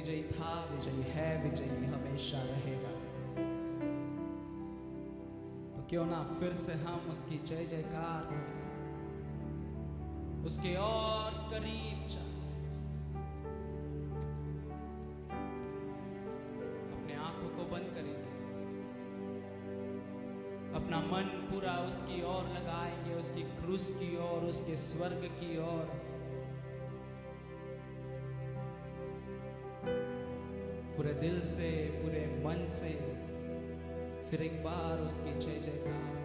विजयी था, विजयी है, विजयी हमेशा रहेगा। तो क्यों ना फिर से हम उसकी जय जयकार करें, उसके और करीब जाएं। अपने आंखों को बंद करेंगे, अपना मन पूरा उसकी ओर लगाएंगे, उसकी क्रूस की ओर, उसके स्वर्ग की ओर। पूरे दिल से, पूरे मन से फिर एक बार उसकी जय जयकार।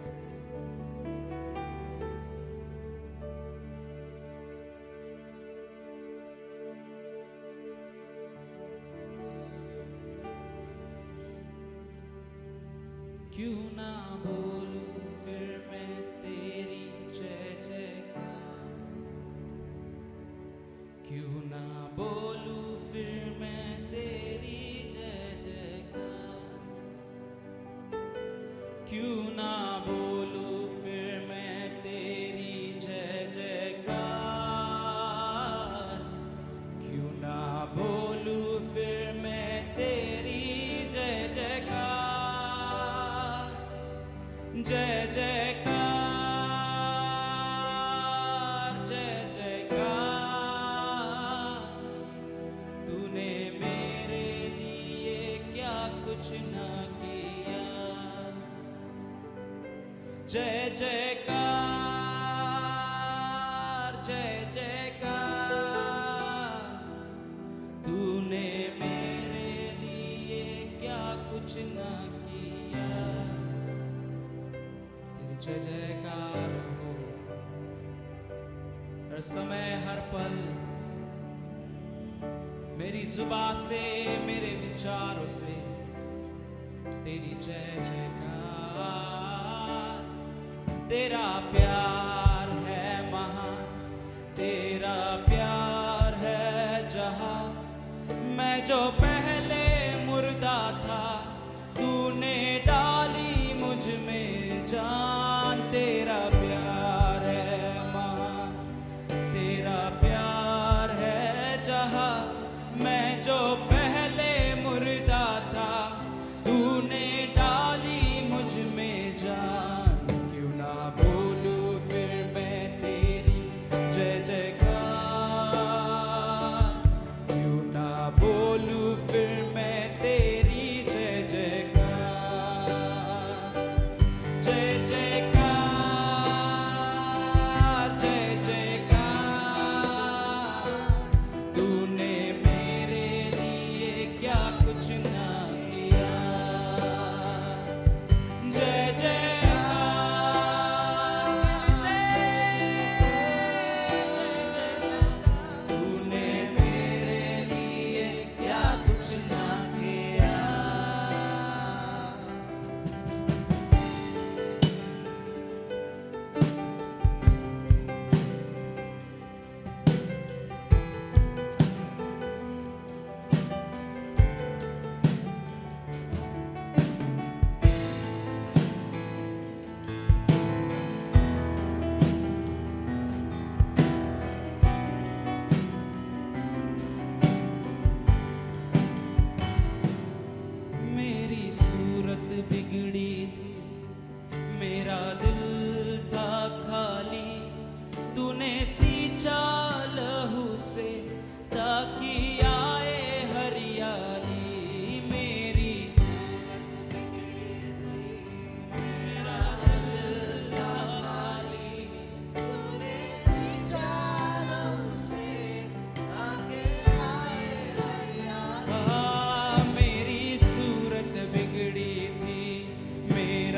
क्यों ना बोलूं फिर मैं तेरी जय जयकार, क्यों ना बोलूं फिर मैं तेरी जय जयकार, क्यों ना बोलूं फिर मैं तेरी जय जयकार, क्यों ना बोलूं फिर मैं तेरी जय जयकार। जय जयकार, जय जयकार, तूने मेरे लिए क्या कुछ ना किया। जय जयकार, जय जयकार, तूने मेरे लिए क्या कुछ ना किया। जय जयकार हो हर समय, हर पल, मेरी जुबान से, मेरे विचारों से तेरी जय जयकार। तेरा प्यार है महान, तेरा प्यार है जहां। मैं जो पहले मुर्दा था, तूने डाली मुझ में जान। तेरा प्यार है महान, तेरा प्यार है जहां। मैं जो पहले मुर्दा था, तूने डाली मुझ में जान। क्यों ना बोलूं फिर मैं तेरी जय जयकार, क्यों ना बोलूं फिर मैं तेरी जय जयकार। जय जयकार, जय जयकार, तूने मेरे लिए क्या कुछ ना किया। जय जयकार, तूने मेरे लिए क्या कुछ ना किया। मेरी सूरत बिगड़ी थी, मेरा दिल था खाली। तूने सींचा लहू से ताकि आए हरियाली। मेरी सूरत बिगड़ी थी, मेरा दिल था खाली। तूने सींचा लहू से ताकि आए हरियाली। मेरी सूरत बिगड़ी थी, मेरा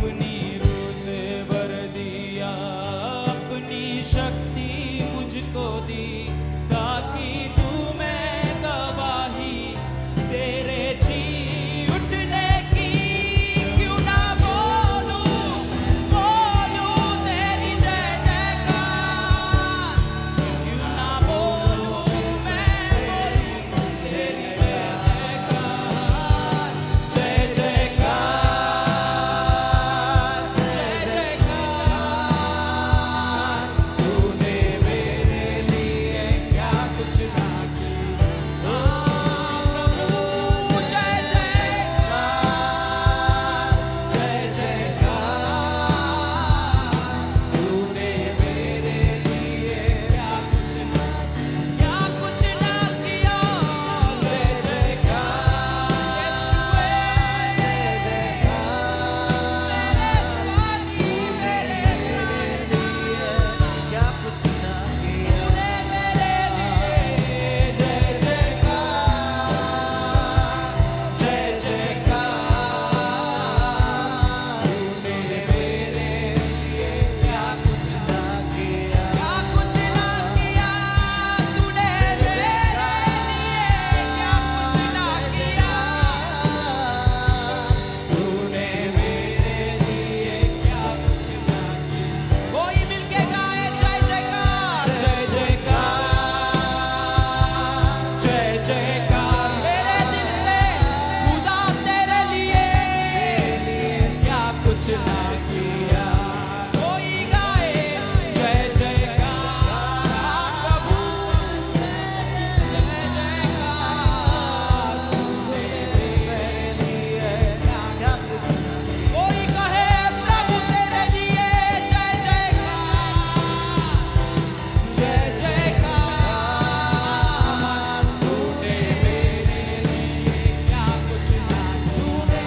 अपनी रूह से भर दिया, अपनी शक्ति मुझको दी, ताकि तू मैं गवाही तेरे जी उठने की। क्यों ना बोलूं बोलूं तेरी जय जयकार, क्यों ना बोलूं मैं बोलूं तेरी जय जयकार, जय जयकार, जय जयकार। तूने मेरे लिए क्या कुछ ना किया, प्रभु जय जयकार, जय जयकार। तूने मेरे लिए क्या कुछ ना किया, जय जयकार। क्या कुछ ना किया, तूने मेरे लिए जय जयकार, जय जयकार। तूने मेरे लिए क्या कुछ ना किया, क्या कुछ ना किया, तूने मेरे लिए क्या कुछ ना किया, तूने मेरे लिए क्या कुछ ना किया। कोई मिलके गाए जय जयकार, जय जयकार, जय जयकार। मेरे दिल से खुदा तेरे लिए क्या कुछ ना किया। कोई गाए जय जयकार, प्रभु जय जयकार। तूने मेरे लिए क्या कुछ ना कोई कहे प्रभु तेरे लिए जय जयकार, जय जयकार। तूने मेरे लिए क्या कुछ ना, तूने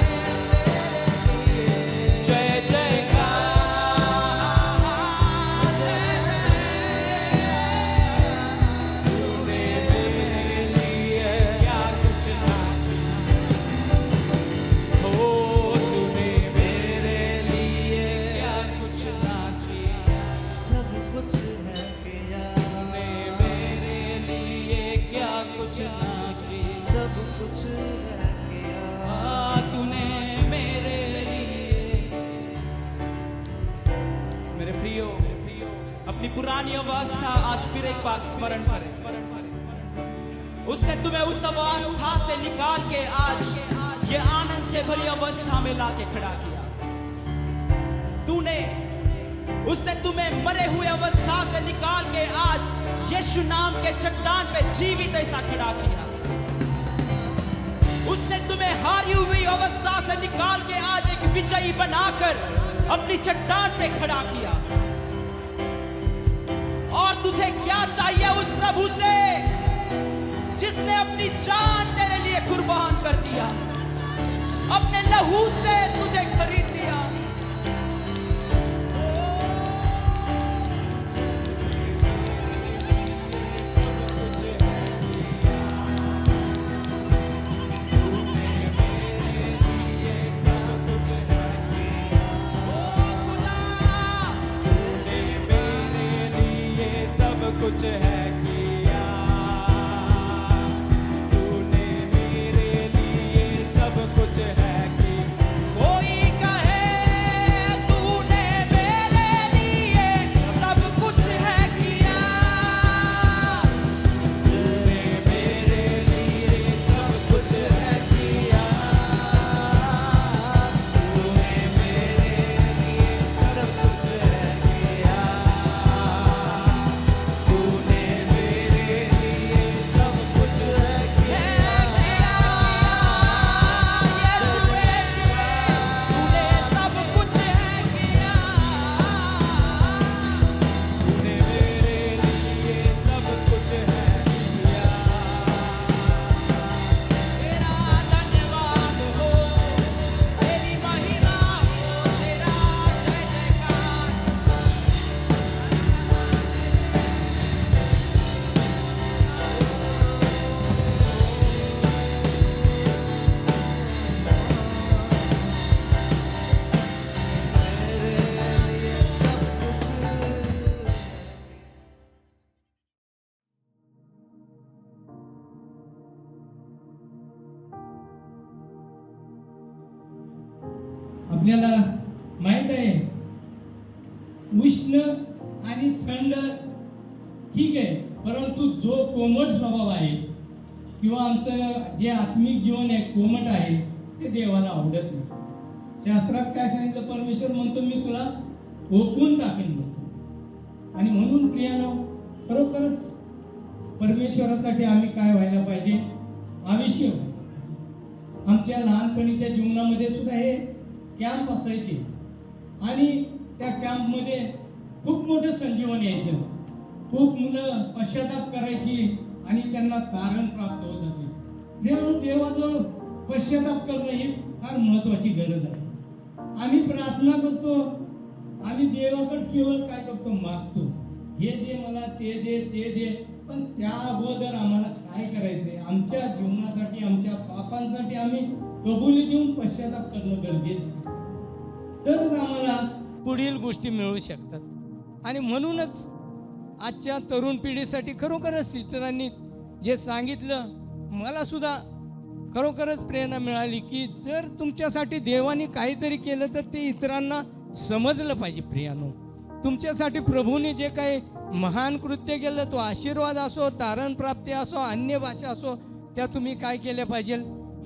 जय जयकार, तूने मेरे लिए क्या कुछ ना, ओ तूने मेरे लिए क्या कुछ ना किया, सब कुछ है किया, तूने मेरे लिए क्या कुछ ना किया, सब कुछ है किया, तूने मेरे लिए। मेरे प्रियो, अपनी पुरानी अवस्था आज फिर एक बार स्मरण करें। उसने तुम्हें उस अवस्था से निकाल के आज ये आनंद से भरी अवस्था में लाके खड़ा किया। उसने तुम्हें मरे हुए अवस्था से निकाल के आज यीशु नाम के चट्टान पे जीवित ऐसा खड़ा किया। उसने तुम्हें हारी हुई अवस्था से निकाल के आज एक विजयी बनाकर अपनी चट्टान पे खड़ा किया। और तुझे क्या चाहिए उस प्रभु से जिसने अपनी जान तेरे लिए कुर्बान कर दिया, अपने लहू से तुझे खरीद दिया। कुछ है किया, तूने मेरे लिए सब कुछ है किया। कोई कहे माहित आहे, उष्ण आणि थंड ठीक आहे, परंतु जो कोमट स्वभाव आहे किंवा आमचं जे आत्मिक जीवन आहे कोमट आहे ते देवाला आवडत नाही. शास्त्रात काय सांगितलं, परमेश्वर म्हणतो मी तुला ओकून टाकेन म्हणतो. आणि म्हणून प्रियानो, खरोखरच परमेश्वरासाठी आम्ही काय व्हायला पाहिजे, आयुष्य. आमच्या लहानपणीच्या जीवनामध्ये सुद्धा हे कॅम्प असायचे आणि त्या कॅम्पमध्ये खूप मोठं संजीवन यायचं. खूप मुलं पश्चाताप करायची आणि त्यांना तारण प्राप्त होत असे. देवाजवळ पश्चाताप करणं ही फार महत्वाची गरज आहे. आम्ही प्रार्थना करतो, आम्ही देवाकडे केवळ काय करतो, मागतो, हे दे मला, ते दे, ते दे. पण त्या अगोदर आम्हाला काय करायचंय, आमच्या जीवनासाठी, आमच्या पापांसाठी आम्ही कबुली देऊन पश्चाताप करणं गरजेचं आहे. तरच आम्हाला पुढील गोष्टी मिळू शकतात. आणि म्हणूनच आजच्या तरुण पिढीसाठी खरोखरच सिस्टरांनी जे सांगितलं, मला सुद्धा खरोखरच प्रेरणा मिळाली की जर तुमच्यासाठी देवाने काहीतरी केलं तर ते इतरांना समजलं पाहिजे. प्रियानो, तुमच्यासाठी प्रभूने जे काही महान कृत्य केलं, तो आशीर्वाद असो, तारण प्राप्ती असो, अन्य भाषा असो, त्या तुम्ही काय केल्या पाहिजे,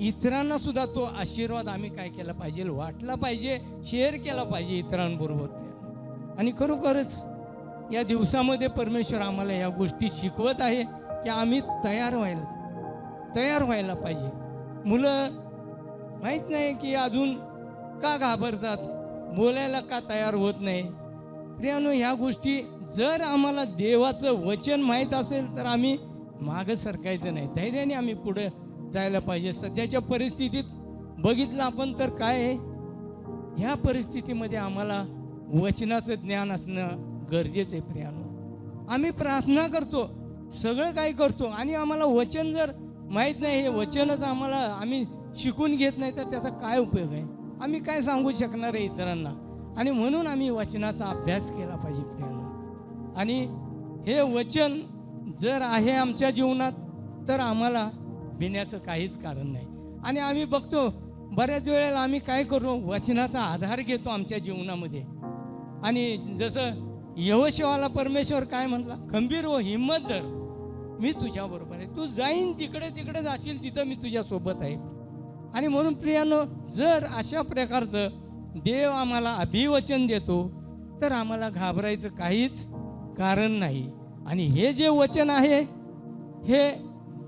इतरांना सुद्धा तो आशीर्वाद आम्ही काय केला पाहिजे, वाटला पाहिजे, शेअर केला पाहिजे इतरांबरोबर. आणि खरोखरच या दिवसामध्ये परमेश्वर आम्हाला या गोष्टी शिकवत आहे की आम्ही तयार व्हायला पाहिजे. मुलं माहीत नाही की अजून का घाबरतात, बोलायला का तयार होत नाही. प्रियानो, ह्या गोष्टी जर आम्हाला देवाचं वचन माहीत असेल तर आम्ही मागं सरकायचं नाही, धैर्याने आम्ही पुढे जायला पाहिजे. सध्याच्या परिस्थितीत बघितलं आपण तर काय आहे, ह्या परिस्थितीमध्ये आम्हाला वचनाचं ज्ञान असणं गरजेचं आहे. प्रियानो, आम्ही प्रार्थना करतो, सगळं काही करतो आणि आम्हाला वचन जर माहीत नाही, हे वचनच आम्ही शिकून घेत नाही तर त्याचा काय उपयोग आहे, आम्ही काय सांगू शकणार आहे इतरांना. आणि म्हणून आम्ही वचनाचा अभ्यास केला पाहिजे प्रियानो. आणि हे वचन जर आहे आमच्या जीवनात तर आम्हाला भिण्याचं काहीच कारण नाही. आणि आम्ही बघतो बऱ्याच वेळेला आम्ही काय करतो, वचनाचा आधार घेतो आमच्या जीवनामध्ये. आणि जसं यहोशुआला परमेश्वर काय म्हटला, खंबीर हो, हिम्मत धर, मी तुझ्या बरोबर आहे, तू जाईन तिकडे जाशील तिथं मी तुझ्या सोबत आहे. आणि म्हणून प्रियानो, जर अशा प्रकारचं देव आम्हाला अभिवचन देतो तर आम्हाला घाबरायचं काहीच कारण नाही. आणि हे जे वचन आहे हे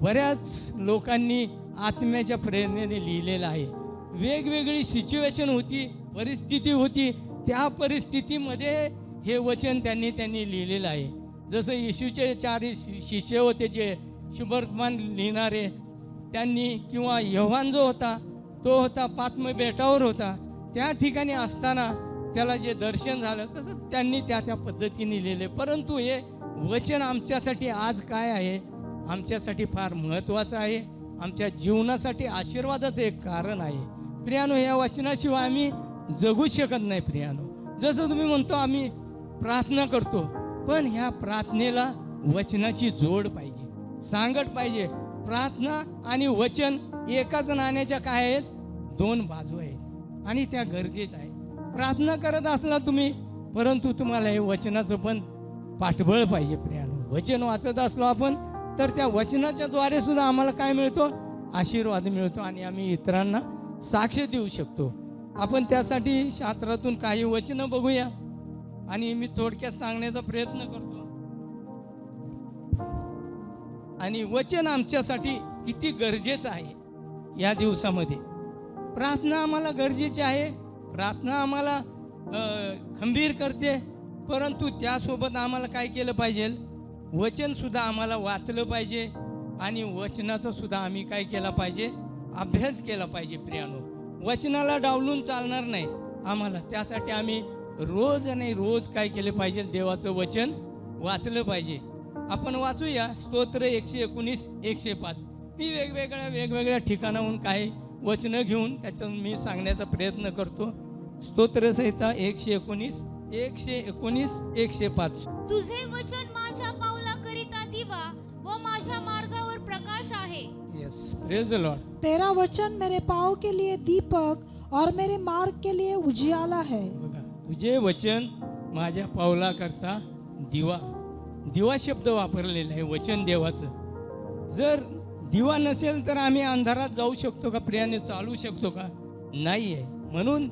बऱ्याच लोकांनी आत्म्याच्या प्रेरणेने लिहिलेलं आहे. वेगवेगळी सिच्युएशन होती, परिस्थिती होती, त्या परिस्थितीमध्ये हे वचन त्यांनी लिहिलेलं आहे. जसं येशूचे 4 शिष्य होते जे शुभवर्तमान लिहिणारे, त्यांनी, किंवा योहान जो होता तो होता पात्म बेटावर होता, त्या ठिकाणी असताना त्याला जे दर्शन झालं तसं त्यांनी त्या पद्धतीने लिहिले. परंतु हे वचन आमच्यासाठी आज काय आहे, आमच्यासाठी फार महत्त्वाचं आहे, आमच्या जीवनासाठी आशीर्वादाचं एक कारण आहे. प्रियानो, या वचनाशिवाय आम्ही जगू शकत नाही. प्रियानो, जसं तुम्ही म्हणतो आम्ही प्रार्थना करतो, पण ह्या प्रार्थनेला वचनाची जोड पाहिजे, सांगड पाहिजे. प्रार्थना आणि वचन एकाच नाण्याच्या काय आहेत, 2 बाजू आहेत आणि त्या गरजेच्या आहे. प्रार्थना करत असला तुम्ही, परंतु तुम्हाला हे वचनाचं पण पाठबळ पाहिजे. प्रियानो, वचन वाचत असलो आपण तर त्या वचनाच्या द्वारे सुद्धा आम्हाला काय मिळतो, आशीर्वाद मिळतो आणि आम्ही इतरांना साक्ष देऊ शकतो. आपण त्यासाठी शास्त्रातून काही वचनं बघूया आणि मी थोडक्यात सांगण्याचा प्रयत्न करतो. आणि वचन आमच्यासाठी किती गरजेचं आहे या दिवसामध्ये. प्रार्थना आम्हाला गरजेची आहे, प्रार्थना आम्हाला खंबीर करते, परंतु त्यासोबत आम्हाला काय केलं पाहिजे, वचन सुद्धा आम्हाला वाचलं पाहिजे आणि वचनाचं सुद्धा आम्ही काय केला पाहिजे, अभ्यास केला पाहिजे. प्रियानो, वचनाला डावलून चालणार नाही आम्हाला, त्यासाठी आम्ही रोज काय केले पाहिजे, देवाचं वचन वाचलं पाहिजे. आपण वाचूया स्तोत्र 119, 105. मी वेगवेगळ्या ठिकाणाहून काही वचनं घेऊन त्याच्यातून मी सांगण्याचा प्रयत्न करतो. स्तोत्रसंहिता 119, 105. तुझे वचन माझ्या पावलाकरिता दिवा व माझ्या मार्गावर प्रकाश आहे. Yes, praise the Lord. तेरा वचन मेरे पाँव के लिए दीपक और मेरे मार्ग के लिए उजियाला है. तुझे वचन माझ्या पावलाकरता दिवा. दिवा शब्द वापरलेला आहे वचन देवाचं. जर दिवा नसेल तर आम्ही अंधारात जाऊ शकतो का? प्रियाने चालू शकतो का? नाही आहे. म्हणून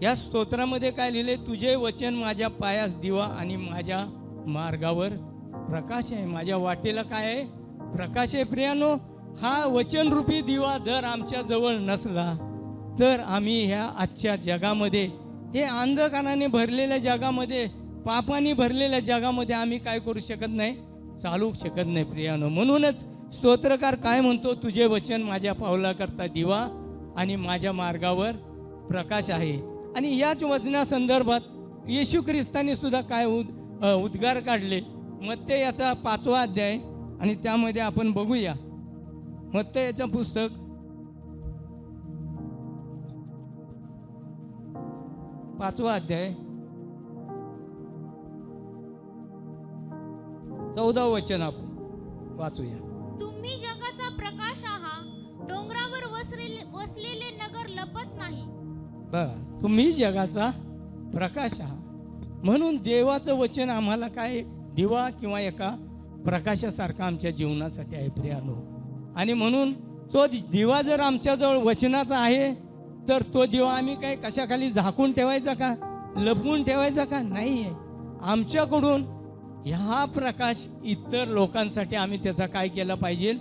या स्तोत्रामध्ये काय लिहिले? तुझे वचन माझ्या पायास दिवा आणि माझ्या मार्गावर प्रकाश आहे. माझ्या वाटेला काय आहे? प्रकाश आहे. प्रियानो, हा वचनरूपी दिवा जर आमच्या जवळ नसला तर आम्ही ह्या आजच्या जगामध्ये, हे अंधकाराने भरलेल्या जगामध्ये, पापाने भरलेल्या जगामध्ये आम्ही काय करू शकत नाही? चालू शकत नाही प्रियानो. म्हणूनच स्तोत्रकार काय म्हणतो? तुझे वचन माझ्या पावलाकरता दिवा आणि माझ्या मार्गावर प्रकाश आहे. आणि याच वचनासंदर्भात येशू ख्रिस्ताने सुद्धा काय उद्गार काढले? मत्ते याचा 5वा अध्याय आणि त्यामध्ये आपण बघूया. मत्ते याचं पुस्तक 5वा अध्याय 14व वचन आपण वाचूया. तुम्ही जगाचा प्रकाश आहात. डोंगरावर वसलेले नगर लपत नाही. बघा, तुम्ही जगाचा प्रकाश आहात. म्हणून देवाचं वचन आम्हाला काय दिवा किंवा एका प्रकाशासारखा आमच्या जीवनासाठी आहे प्रियानो. आणि म्हणून तो दिवा जर आमच्याजवळ वचनाचा आहे तर तो दिवा आम्ही काय कशाखाली झाकून ठेवायचा का? लपवून ठेवायचा का? नाही आहे. आमच्याकडून हा प्रकाश इतर लोकांसाठी आम्ही त्याचा काय केला पाहिजे?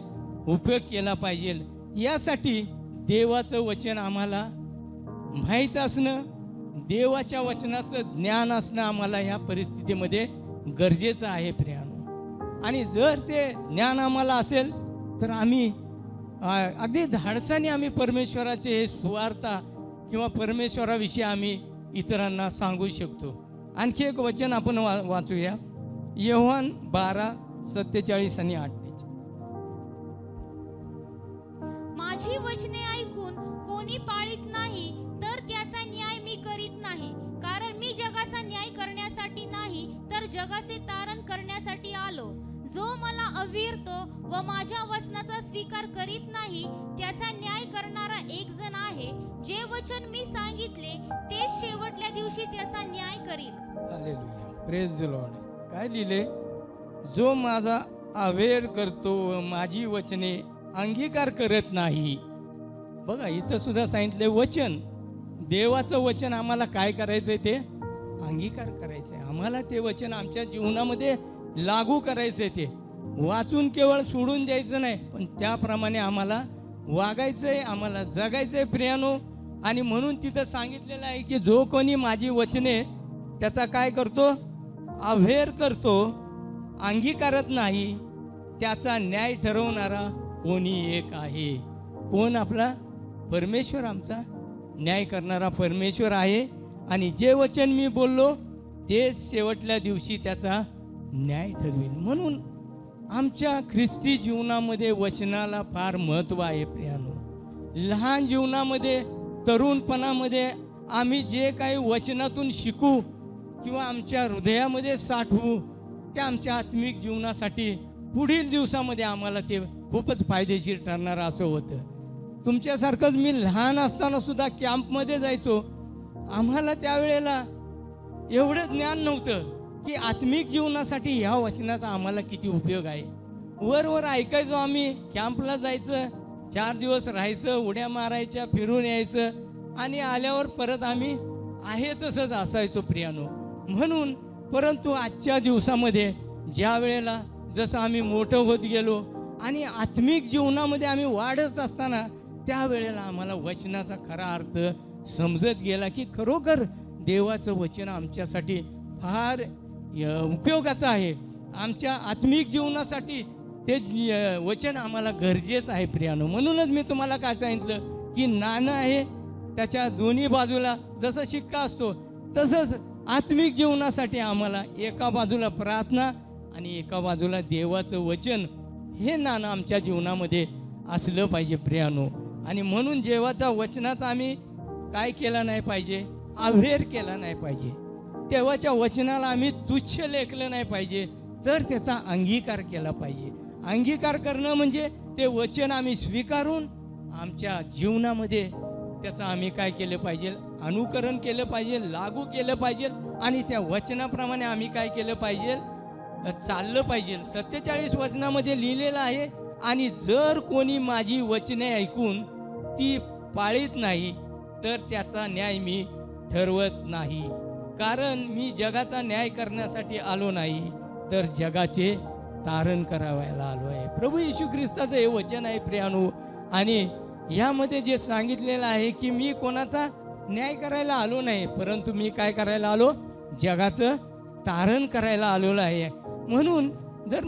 उपयोग केला पाहिजे. यासाठी देवाचं वचन आम्हाला माहीत असणं, देवाच्या वचनाचं ज्ञान असणं आम्हाला ह्या परिस्थितीमध्ये गरजेचं आहे प्रियानो. आणि जर ते ज्ञान आम्हाला असेल तर आम्ही अगदी धाडसाने आम्ही परमेश्वराचे हे सुवार्ता किंवा परमेश्वराविषयी आम्ही इतरांना सांगू शकतो. आणखी एक वचन आपण वाचूया. योहान 12:47 आणि 48. माझी वचने ऐकून कोणी पाळीत नाही तर त्याचा न्याय मी करीत नाही. कारण मी जगाचा न्याय करण्यासाठी नाही तर जगाचे तारण करण्यासाठी आलो. जो मला अविरतो व माझ्या वचनाचा स्वीकार करीत नाही त्याचा न्याय करणारा एक जण आहे. जे वचन मी सांगितले तेच शेवटल्या दिवशी त्याचा न्याय करील. Hallelujah, praise the Lord. काय लिहिले? जो माझा अवेर करतो व माझी वचने अंगीकार करत नाही. बघा, इथं सुद्धा सांगितले वचन, देवाचं वचन आम्हाला काय करायचंय? ते अंगीकार करायचंय. आम्हाला ते वचन आमच्या जीवनामध्ये लागू करायचंय. ते वाचून केवळ सोडून द्यायचं नाही, पण त्याप्रमाणे आम्हाला वागायचंय, आम्हाला जगायचंय प्रियानो. आणि म्हणून तिथं सांगितलेलं आहे की जो कोणी माझी वचने त्याचा काय करतो? अवेर करतो, अंगीकारत नाही, त्याचा न्याय ठरवणारा कोणी एक आहे. कोण? आपला परमेश्वर, आमचा न्याय करणारा परमेश्वर आहे. आणि जे वचन मी बोललो ते शेवटल्या दिवशी त्याचा न्याय ठरवेल. म्हणून आमच्या ख्रिस्ती जीवनामध्ये वचनाला फार महत्त्व आहे प्रियानो. लहान जीवनामध्ये, तरुणपणामध्ये आम्ही जे काही वचनातून शिकू किंवा आमच्या हृदयामध्ये साठवू ते आमच्या आत्मिक जीवनासाठी पुढील दिवसामध्ये आम्हाला ते खूपच फायदेशीर ठरणार असं होतं. तुमच्यासारखंच मी लहान असताना सुद्धा कॅम्पमध्ये जायचो. आम्हाला त्यावेळेला एवढं ज्ञान नव्हतं की आत्मिक जीवनासाठी ह्या वचनाचा आम्हाला किती उपयोग आहे. वर ऐकायचो आम्ही. कॅम्पला जायचं, 4 दिवस राहायचं, उड्या मारायच्या, फिरून यायचं आणि आल्यावर परत आम्ही आहे तसंच असायचो प्रियानो. म्हणून परंतु आजच्या दिवसामध्ये ज्या वेळेला जसं आम्ही मोठं होत गेलो आणि आत्मिक जीवनामध्ये आम्ही वाढत असताना त्यावेळेला आम्हाला वचनाचा खरा अर्थ समजत गेला की खरोखर देवाचं वचन आमच्यासाठी फार उपयोगाचं आहे. आमच्या आत्मिक जीवनासाठी ते वचन आम्हाला गरजेचं आहे प्रियानो. म्हणूनच मी तुम्हाला काय सांगितलं की नाणं आहे त्याच्या दोन्ही बाजूला जसं शिक्का असतो तसंच आत्मिक जीवनासाठी आम्हाला एका बाजूला प्रार्थना आणि एका बाजूला देवाचं वचन हे नाणं आमच्या जीवनामध्ये असलं पाहिजे प्रियानो. आणि म्हणून देवाच्या वचनाचा आम्ही काय केला नाही पाहिजे? अवेर केला नाही पाहिजे. देवाच्या वचनाला आम्ही तुच्छ लेखलं नाही पाहिजे, तर त्याचा अंगीकार केला पाहिजे. अंगीकार करणं म्हणजे ते वचन आम्ही स्वीकारून आमच्या जीवनामध्ये त्याचं आम्ही काय केलं पाहिजे, अनुकरण केलं पाहिजे, लागू केलं पाहिजे आणि त्या वचनाप्रमाणे आम्ही काय केलं पाहिजे, चाललं पाहिजे. 47 वचनामध्ये लिहिलेलं आहे, आणि जर कोणी माझी वचने ऐकून ती पाळीत नाही तर त्याचा न्याय मी ठरवत नाही. कारण मी जगाचा न्याय करण्यासाठी आलो नाही, तर जगाचे तारण करायला आलो आहे. प्रभू येशू ख्रिस्ताचं हे वचन आहे प्रियानो. आणि यामध्ये जे सांगितलेलं आहे की मी कोणाचा न्याय करायला आलो नाही, परंतु मी काय करायला आलो, जगाचं तारण करायला आलेलो आहे. म्हणून जर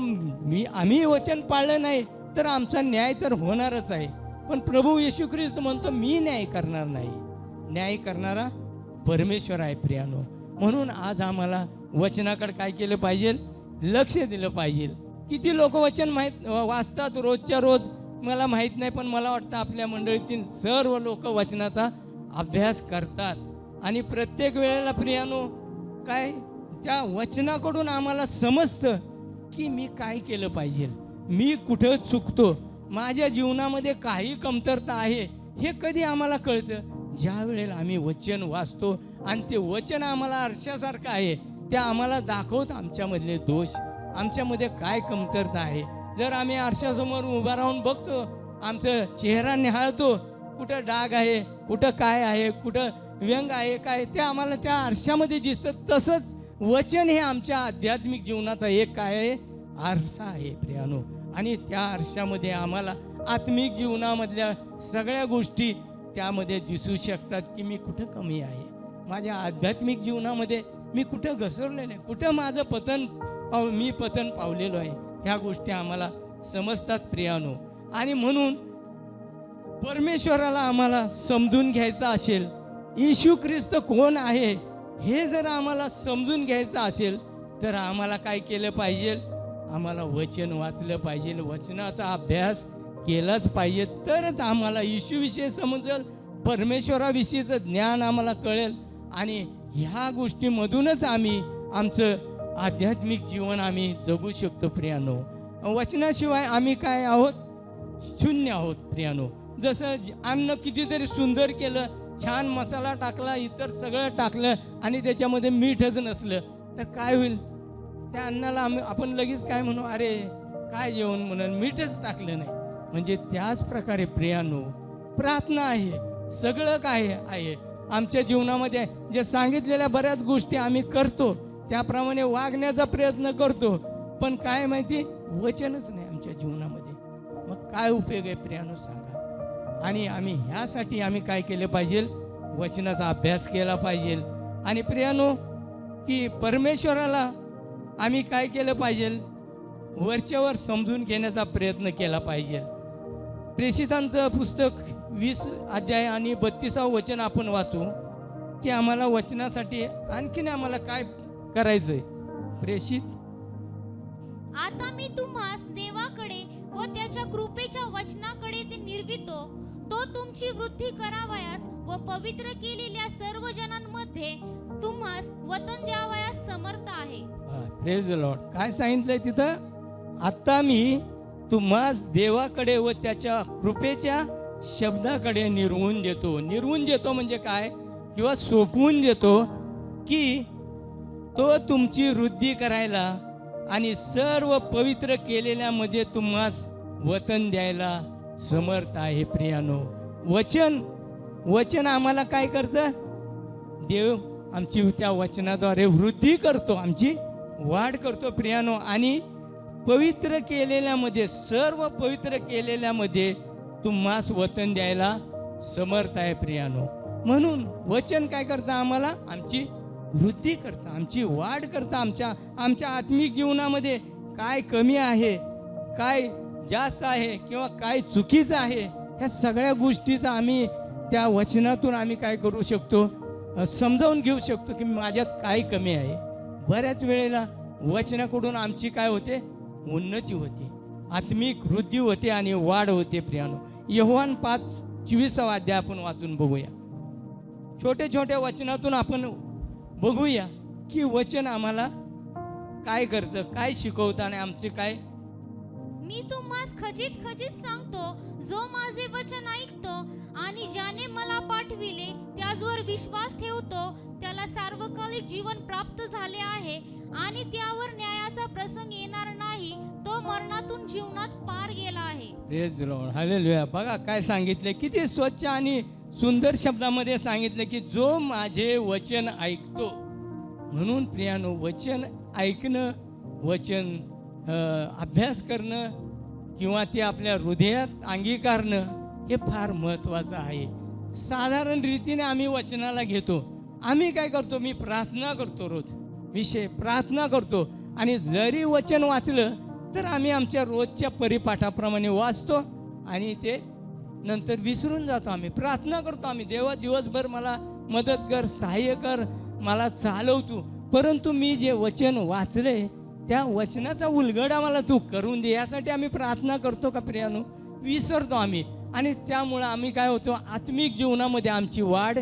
आम्ही वचन पाळलं नाही तर आमचा न्याय तर होणारच आहे. पण प्रभू येशू ख्रिस्त म्हणतो मी न्याय करणार नाही, न्याय करणारा परमेश्वर आहे प्रियानो. म्हणून आज आम्हाला वचनाकडे काय केलं पाहिजे, लक्ष दिलं पाहिजे. किती लोक वचन वाचतात रोजच्या रोज मला माहीत नाही, पण मला वाटतं आपल्या मंडळीतील सर्व लोक वचनाचा अभ्यास करतात. आणि प्रत्येक वेळेला प्रियानो काय त्या वचनाकडून आम्हाला समजतं की मी काय केलं पाहिजे, मी कुठं चुकतो, माझ्या जीवनामध्ये काही कमतरता आहे, हे कधी आम्हाला कळतं, ज्या वेळेला आम्ही वचन वाचतो आणि ते वचन आम्हाला आरशासारखं आहे, ते आम्हाला दाखवतं आमच्यामधले दोष, आमच्यामध्ये काय कमतरता आहे. जर आम्ही आरशासमोर उभा राहून बघतो, आमचं चेहरा निहाळतो, कुठं डाग आहे, कुठं काय आहे, कुठं व्यंग आहे, काय ते आम्हाला त्या आरशामध्ये दिसतं. तसंच वचन हे आमच्या आध्यात्मिक जीवनाचा एक काय आहे, आरसा आहे प्रियानो. आणि त्या आरशामध्ये आम्हाला आत्मिक जीवनामधल्या सगळ्या गोष्टी त्यामध्ये दिसू शकतात की मी कुठं कमी आहे, माझ्या आध्यात्मिक जीवनामध्ये मी कुठं घसरलेलं आहे, कुठं माझं मी पतन पावलेलो आहे, ह्या गोष्टी आम्हाला समजतात प्रियानो. आणि म्हणून परमेश्वराला आम्हाला समजून घ्यायचं असेल, येशू ख्रिस्त कोण आहे हे जर आम्हाला समजून घ्यायचं असेल, तर आम्हाला काय केलं पाहिजे, आम्हाला वचन वाचलं पाहिजे, वचनाचा अभ्यास केलाच पाहिजे. तरच आम्हाला येशूविषयी समजेल, परमेश्वराविषयीचं ज्ञान आम्हाला कळेल. आणि ह्या गोष्टीमधूनच आम्ही आमचं आध्यात्मिक जीवन आम्ही जगू शकतो प्रियानो. वचनाशिवाय आम्ही काय आहोत, शून्य आहोत प्रियानो. जसं अन्न कितीतरी सुंदर केलं, छान मसाला टाकला, इतर सगळं टाकलं आणि त्याच्यामध्ये मीठच नसलं तर काय होईल, त्या अन्नाला आपण लगेच काय म्हणू, अरे काय जेवण म्हणून, मीठच टाकलं नाही. म्हणजे त्याच प्रकारे प्रियानो प्रार्थना आहे, सगळं काय आहे आमच्या जीवनामध्ये जे सांगितलेल्या बऱ्याच गोष्टी आम्ही करतो, त्याप्रमाणे वागण्याचा प्रयत्न करतो, पण काय माहिती वचनच नाही आमच्या जीवनामध्ये, मग काय उपयोग आहे प्रियानो सांगा. आणि आम्ही ह्यासाठी आम्ही काय केलं पाहिजे, वचनाचा अभ्यास केला पाहिजे. आणि प्रियानो की परमेश्वराला आम्ही काय केलं पाहिजे, वरच्यावर समजून घेण्याचा प्रयत्न केला पाहिजे. प्रेषितांचं पुस्तक 20 अध्याय आणि 32 वचन आपण वाचू की आम्हाला वचनासाठी आणखीन आम्हाला काय करायचंय. प्रेषित, आता मी तुम्हास देवाकडे व त्याच्या कृपेच्या वचनाकडे ते निर्वितो, तो तुमची वृद्धी करावयास व पवित्र केलेल्या सर्व जनांमध्ये तुम्हास वतन द्यावयास समर्थ आहे. Praise the Lord. काय सांगितलंय तिथं, आता मी तुम्हास देवाकडे व त्याच्या कृपेच्या शब्दाकडे निर्वून देतो. निर्वून देतो म्हणजे काय, किंवा सोपवून देतो की तो तुमची वृद्धी करायला आणि सर्व पवित्र केलेल्यामध्ये तुम्हास वतन द्यायला समर्थ आहे प्रियानो. वचन आम्हाला काय करतं, देव आमची त्या वचनाद्वारे वृद्धी करतो, आमची वाढ करतो प्रियानो. आणि पवित्र केलेल्यामध्ये, सर्व पवित्र केलेल्यामध्ये तुम्हास वतन द्यायला समर्थ आहे प्रियानो. म्हणून वचन काय करतं, आम्हाला आमची वृद्धी करतं, आमची वाढ करतं. आमच्या आत्मिक जीवनामध्ये काय कमी आहे, काय जास्त आहे किंवा काय चुकीचं आहे, ह्या सगळ्या गोष्टीचा आम्ही त्या वचनातून आम्ही काय करू शकतो, समजावून घेऊ शकतो की माझ्यात काय कमी आहे. बऱ्याच वेळेला वचनाकडून आमची काय होते, उन्नती होते, आत्मिक वृद्धी होते आणि वाढ होते प्रियानो. योहान 5:24 अध्याय आपण वाचून बघूया. छोट्या छोट्या वचनातून आपण बघूया की वचन आम्हाला काय करतं, काय शिकवतं आणि आमचे काय. मी तुम्हास खचित खचित सांगतो, जो माझे वचन ऐकतो आणि ज्याने मला पाठविले त्याचवर विश्वास ठेवतो, त्याला सार्वकालिक जीवन प्राप्त झाले आहे आणि त्यावर न्यायाचा प्रसंग येणार नाही. तो मरणातून जीवनात पार गेला आहे. Praise the Lord, hallelujah. बघा काय सांगितले, किती स्वच्छ आणि सुंदर शब्दामध्ये सांगितलं की जो माझे वचन ऐकतो. म्हणून प्रियानो, वचन ऐकणं, वचन अभ्यास करणं किंवा ते आपल्या हृदयात अंगीकारणं हे फार महत्त्वाचं आहे. साधारण रीतीने आम्ही वचनाला घेतो. आम्ही काय करतो, मी प्रार्थना करतो, रोज विषय प्रार्थना करतो आणि जरी वचन वाचलं तर आम्ही आमच्या रोजच्या परिपाठाप्रमाणे वाचतो आणि ते नंतर विसरून जातो. आम्ही प्रार्थना करतो, आम्ही देवा दिवसभर मला मदत कर, सहाय्य कर, मला चालवतो, परंतु मी जे वचन वाचले त्या वचनाचा उलगडा मला तू करून दे, यासाठी आम्ही प्रार्थना करतो का प्रियानो? विसरतो आम्ही. आणि त्यामुळं आम्ही काय होतो, आत्मिक जीवनामध्ये आमची वाढ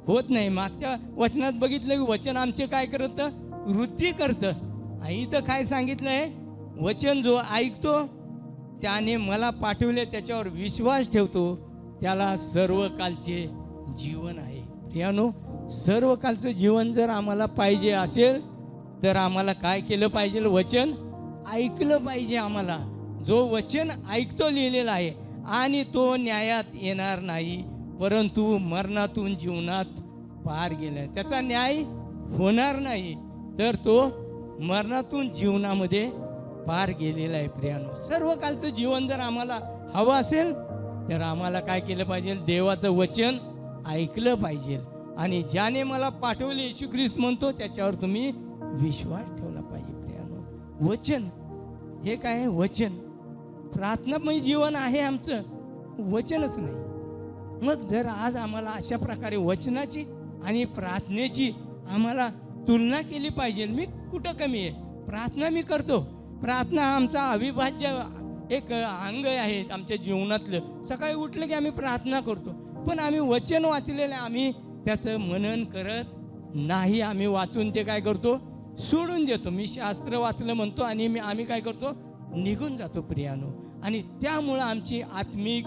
होत नाही. मागच्या वचनात बघितलं की वचन आमचे काय करतं, वृद्धी करतं. इथं काय सांगितलंय, वचन जो ऐकतो त्याने मला पाठवले त्याच्यावर विश्वास ठेवतो त्याला सर्व कालचे जीवन आहे. प्रियानो, सर्व कालचं जीवन जर आम्हाला पाहिजे असेल तर आम्हाला काय केलं पाहिजे, वचन ऐकलं पाहिजे. आम्हाला जो वचन ऐकतो लिहिलेला आहे आणि तो न्यायात येणार नाही परंतु मरणातून जीवनात पार गेला, त्याचा न्याय होणार नाही तर तो मरणातून जीवनामध्ये पार गेलेला आहे. प्रियानो, सर्व कालचं जीवन जर आम्हाला हवं असेल तर आम्हाला काय केलं पाहिजे, देवाचं वचन ऐकलं पाहिजे आणि ज्याने मला पाठवले येशू ख्रिस्त म्हणतो त्याच्यावर तुम्ही विश्वास ठेवला पाहिजे. प्रियानो, वचन हे काय आहे, वचन प्रार्थनामय जीवन आहे आमचं, वचनच नाही. मग जर आज आम्हाला अशा प्रकारे वचनाची आणि प्रार्थनेची आम्हाला तुलना केली पाहिजे, मी कुठं कमी आहे? प्रार्थना मी करतो, प्रार्थना आमचा अविभाज्य एक अंग आहे आमच्या जीवनातलं. सकाळी उठलं की आम्ही प्रार्थना करतो, पण आम्ही वचन वाचलेलं आम्ही त्याचं मनन करत नाही. आम्ही वाचून ते काय करतो, सोडून देतो. मी शास्त्र वाचलं म्हणतो आणि आम्ही काय करतो, निघून जातो. प्रियानो, आणि त्यामुळं आमची आत्मिक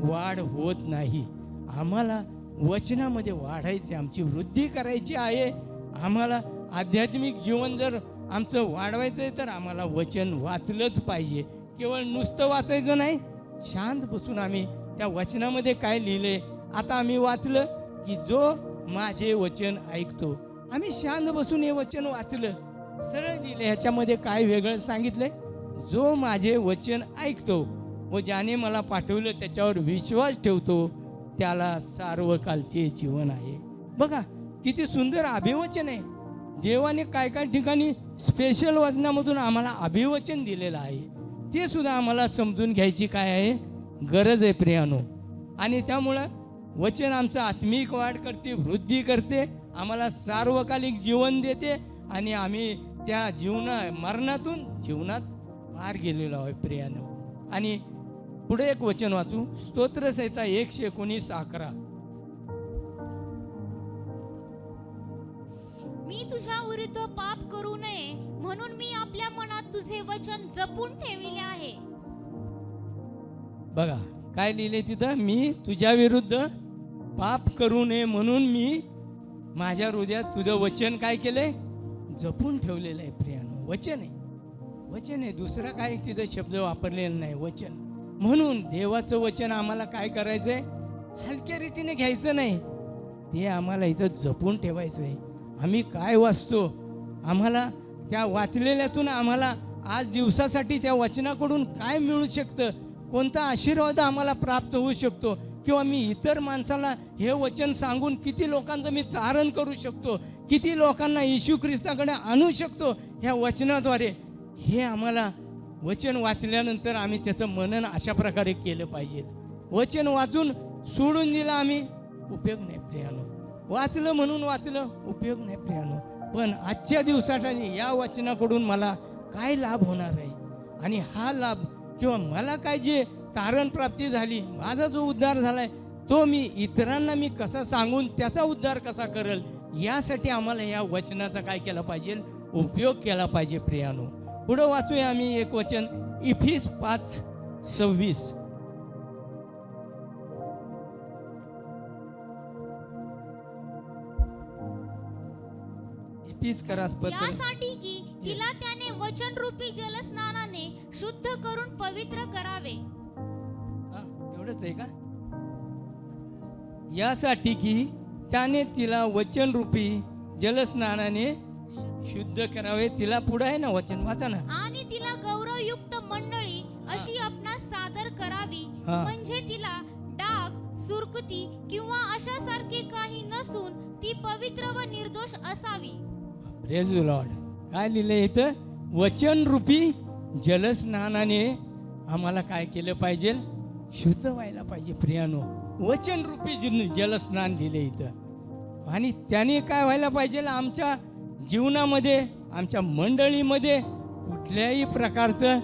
वाढ होत नाही. आम्हाला वचनामध्ये वाढायचे, आमची वृद्धी करायची आहे. आम्हाला आध्यात्मिक जीवन जर आमचं वाढवायचं आहे तर आम्हाला वचन वाचलंच पाहिजे. केवळ नुसतं वाचायचं नाही, शांत बसून आम्ही त्या वचनामध्ये काय लिहिले, आता आम्ही वाचलं की जो माझे वचन ऐकतो, आम्ही शांत बसून हे वचन वाचलं, सरळ लिहिले. ह्याच्यामध्ये काय वेगळं सांगितलंय, जो माझे वचन ऐकतो व ज्याने मला पाठवलं त्याच्यावर विश्वास ठेवतो त्याला सार्वकालचे जीवन आहे. बघा किती सुंदर अभिवचन आहे. देवाने काय काय ठिकाणी स्पेशल वचनामधून आम्हाला अभिवचन दिलेलं आहे, ते सुद्धा आम्हाला समजून घ्यायची काय आहे, गरज आहे प्रियानो. आणि त्यामुळं वचन आमचं आत्मिक वाढ करते, वृद्धी करते, आम्हाला सार्वकालिक जीवन देते आणि आम्ही त्या मरणातून जीवनात पार गेलेलो आहे प्रियानो. आणि पुढे एक वचन वाचू, स्तोत्रसंहिता 119:11. मी तुझ्या विरुद्ध पाप करू नये म्हणून मी आपल्या मनात तुझे वचन जपून ठेविले आहे. बघा काय लिहिले तिथं, मी तुझ्या विरुद्ध पाप करू नये म्हणून मी माझ्या हृदयात तुझं वचन काय केलंय, जपून ठेवलेलं आहे. प्रियानो, वचन आहे, वचन आहे, दुसरा काय तिथं शब्द वापरलेला नाही, वचन. म्हणून देवाचं वचन आम्हाला काय करायचंय, हलक्या रीतीने घ्यायचं नाही, ते आम्हाला इथं जपून ठेवायचं आहे. आम्ही काय वाचतो, आम्हाला त्या वाचलेल्यातून आम्हाला आज दिवसासाठी त्या वचनाकडून काय मिळू शकतं, कोणता आशीर्वाद आम्हाला प्राप्त होऊ शकतो, किंवा मी इतर माणसाला हे वचन सांगून किती लोकांचं मी तारण करू शकतो, किती लोकांना येशू ख्रिस्ताकडे आणू शकतो ह्या वचनाद्वारे. हे आम्हाला वचन वाचल्यानंतर आम्ही त्याचं मनन अशा प्रकारे केलं पाहिजे. वचन वाचून सोडून दिलं आम्ही, उपयोग नाही प्रियानो. वाचलं म्हणून वाचलं, उपयोग नाही प्रियानो. पण आजच्या दिवसासाठी या वचनाकडून मला काय लाभ होणार आहे, आणि हा लाभ किंवा मला काय जे तारण प्राप्ती झाली, माझा जो उद्धार झालाय, तो मी इतरांना मी कसा सांगून त्याचा उद्धार कसा करेल, यासाठी आम्हाला या वचनाचा काय केला पाहिजे, उपयोग केला पाहिजे प्रियानो. पुढं वाचूया आम्ही एक वचन, इफिस 5:26. इफिस करा पत्र. यासाठी की तिला त्याने वचनरूपी जलस्नानाने शुद्ध करून पवित्र करावे. हा, एवढंच आहे का? यासाठी की त्याने तिला वचनरूपी जलस्नानाने शुद्ध करावे. तिला पुढे आहे ना वचन, वाचा ना. आणि तिला गौरवयुक्त मंडळी अशी आपणास सादर करावी, हा. म्हणजे तिला डाग, सुरकुती किंवा अशासारखे काही नसून ती पवित्र व निर्दोष असावी. Praise the Lord. काय लिहिलंय इथं? वचनरूपी जलस्नानाने आम्हाला काय केलं पाहिजे? शुद्ध व्हायला पाहिजे प्रियानो. वचनरूपी जलस्नान दिले इथं. आणि त्याने काय व्हायला पाहिजे? आमच्या जीवनामध्ये, आमच्या मंडळीमध्ये कुठल्याही प्रकारचं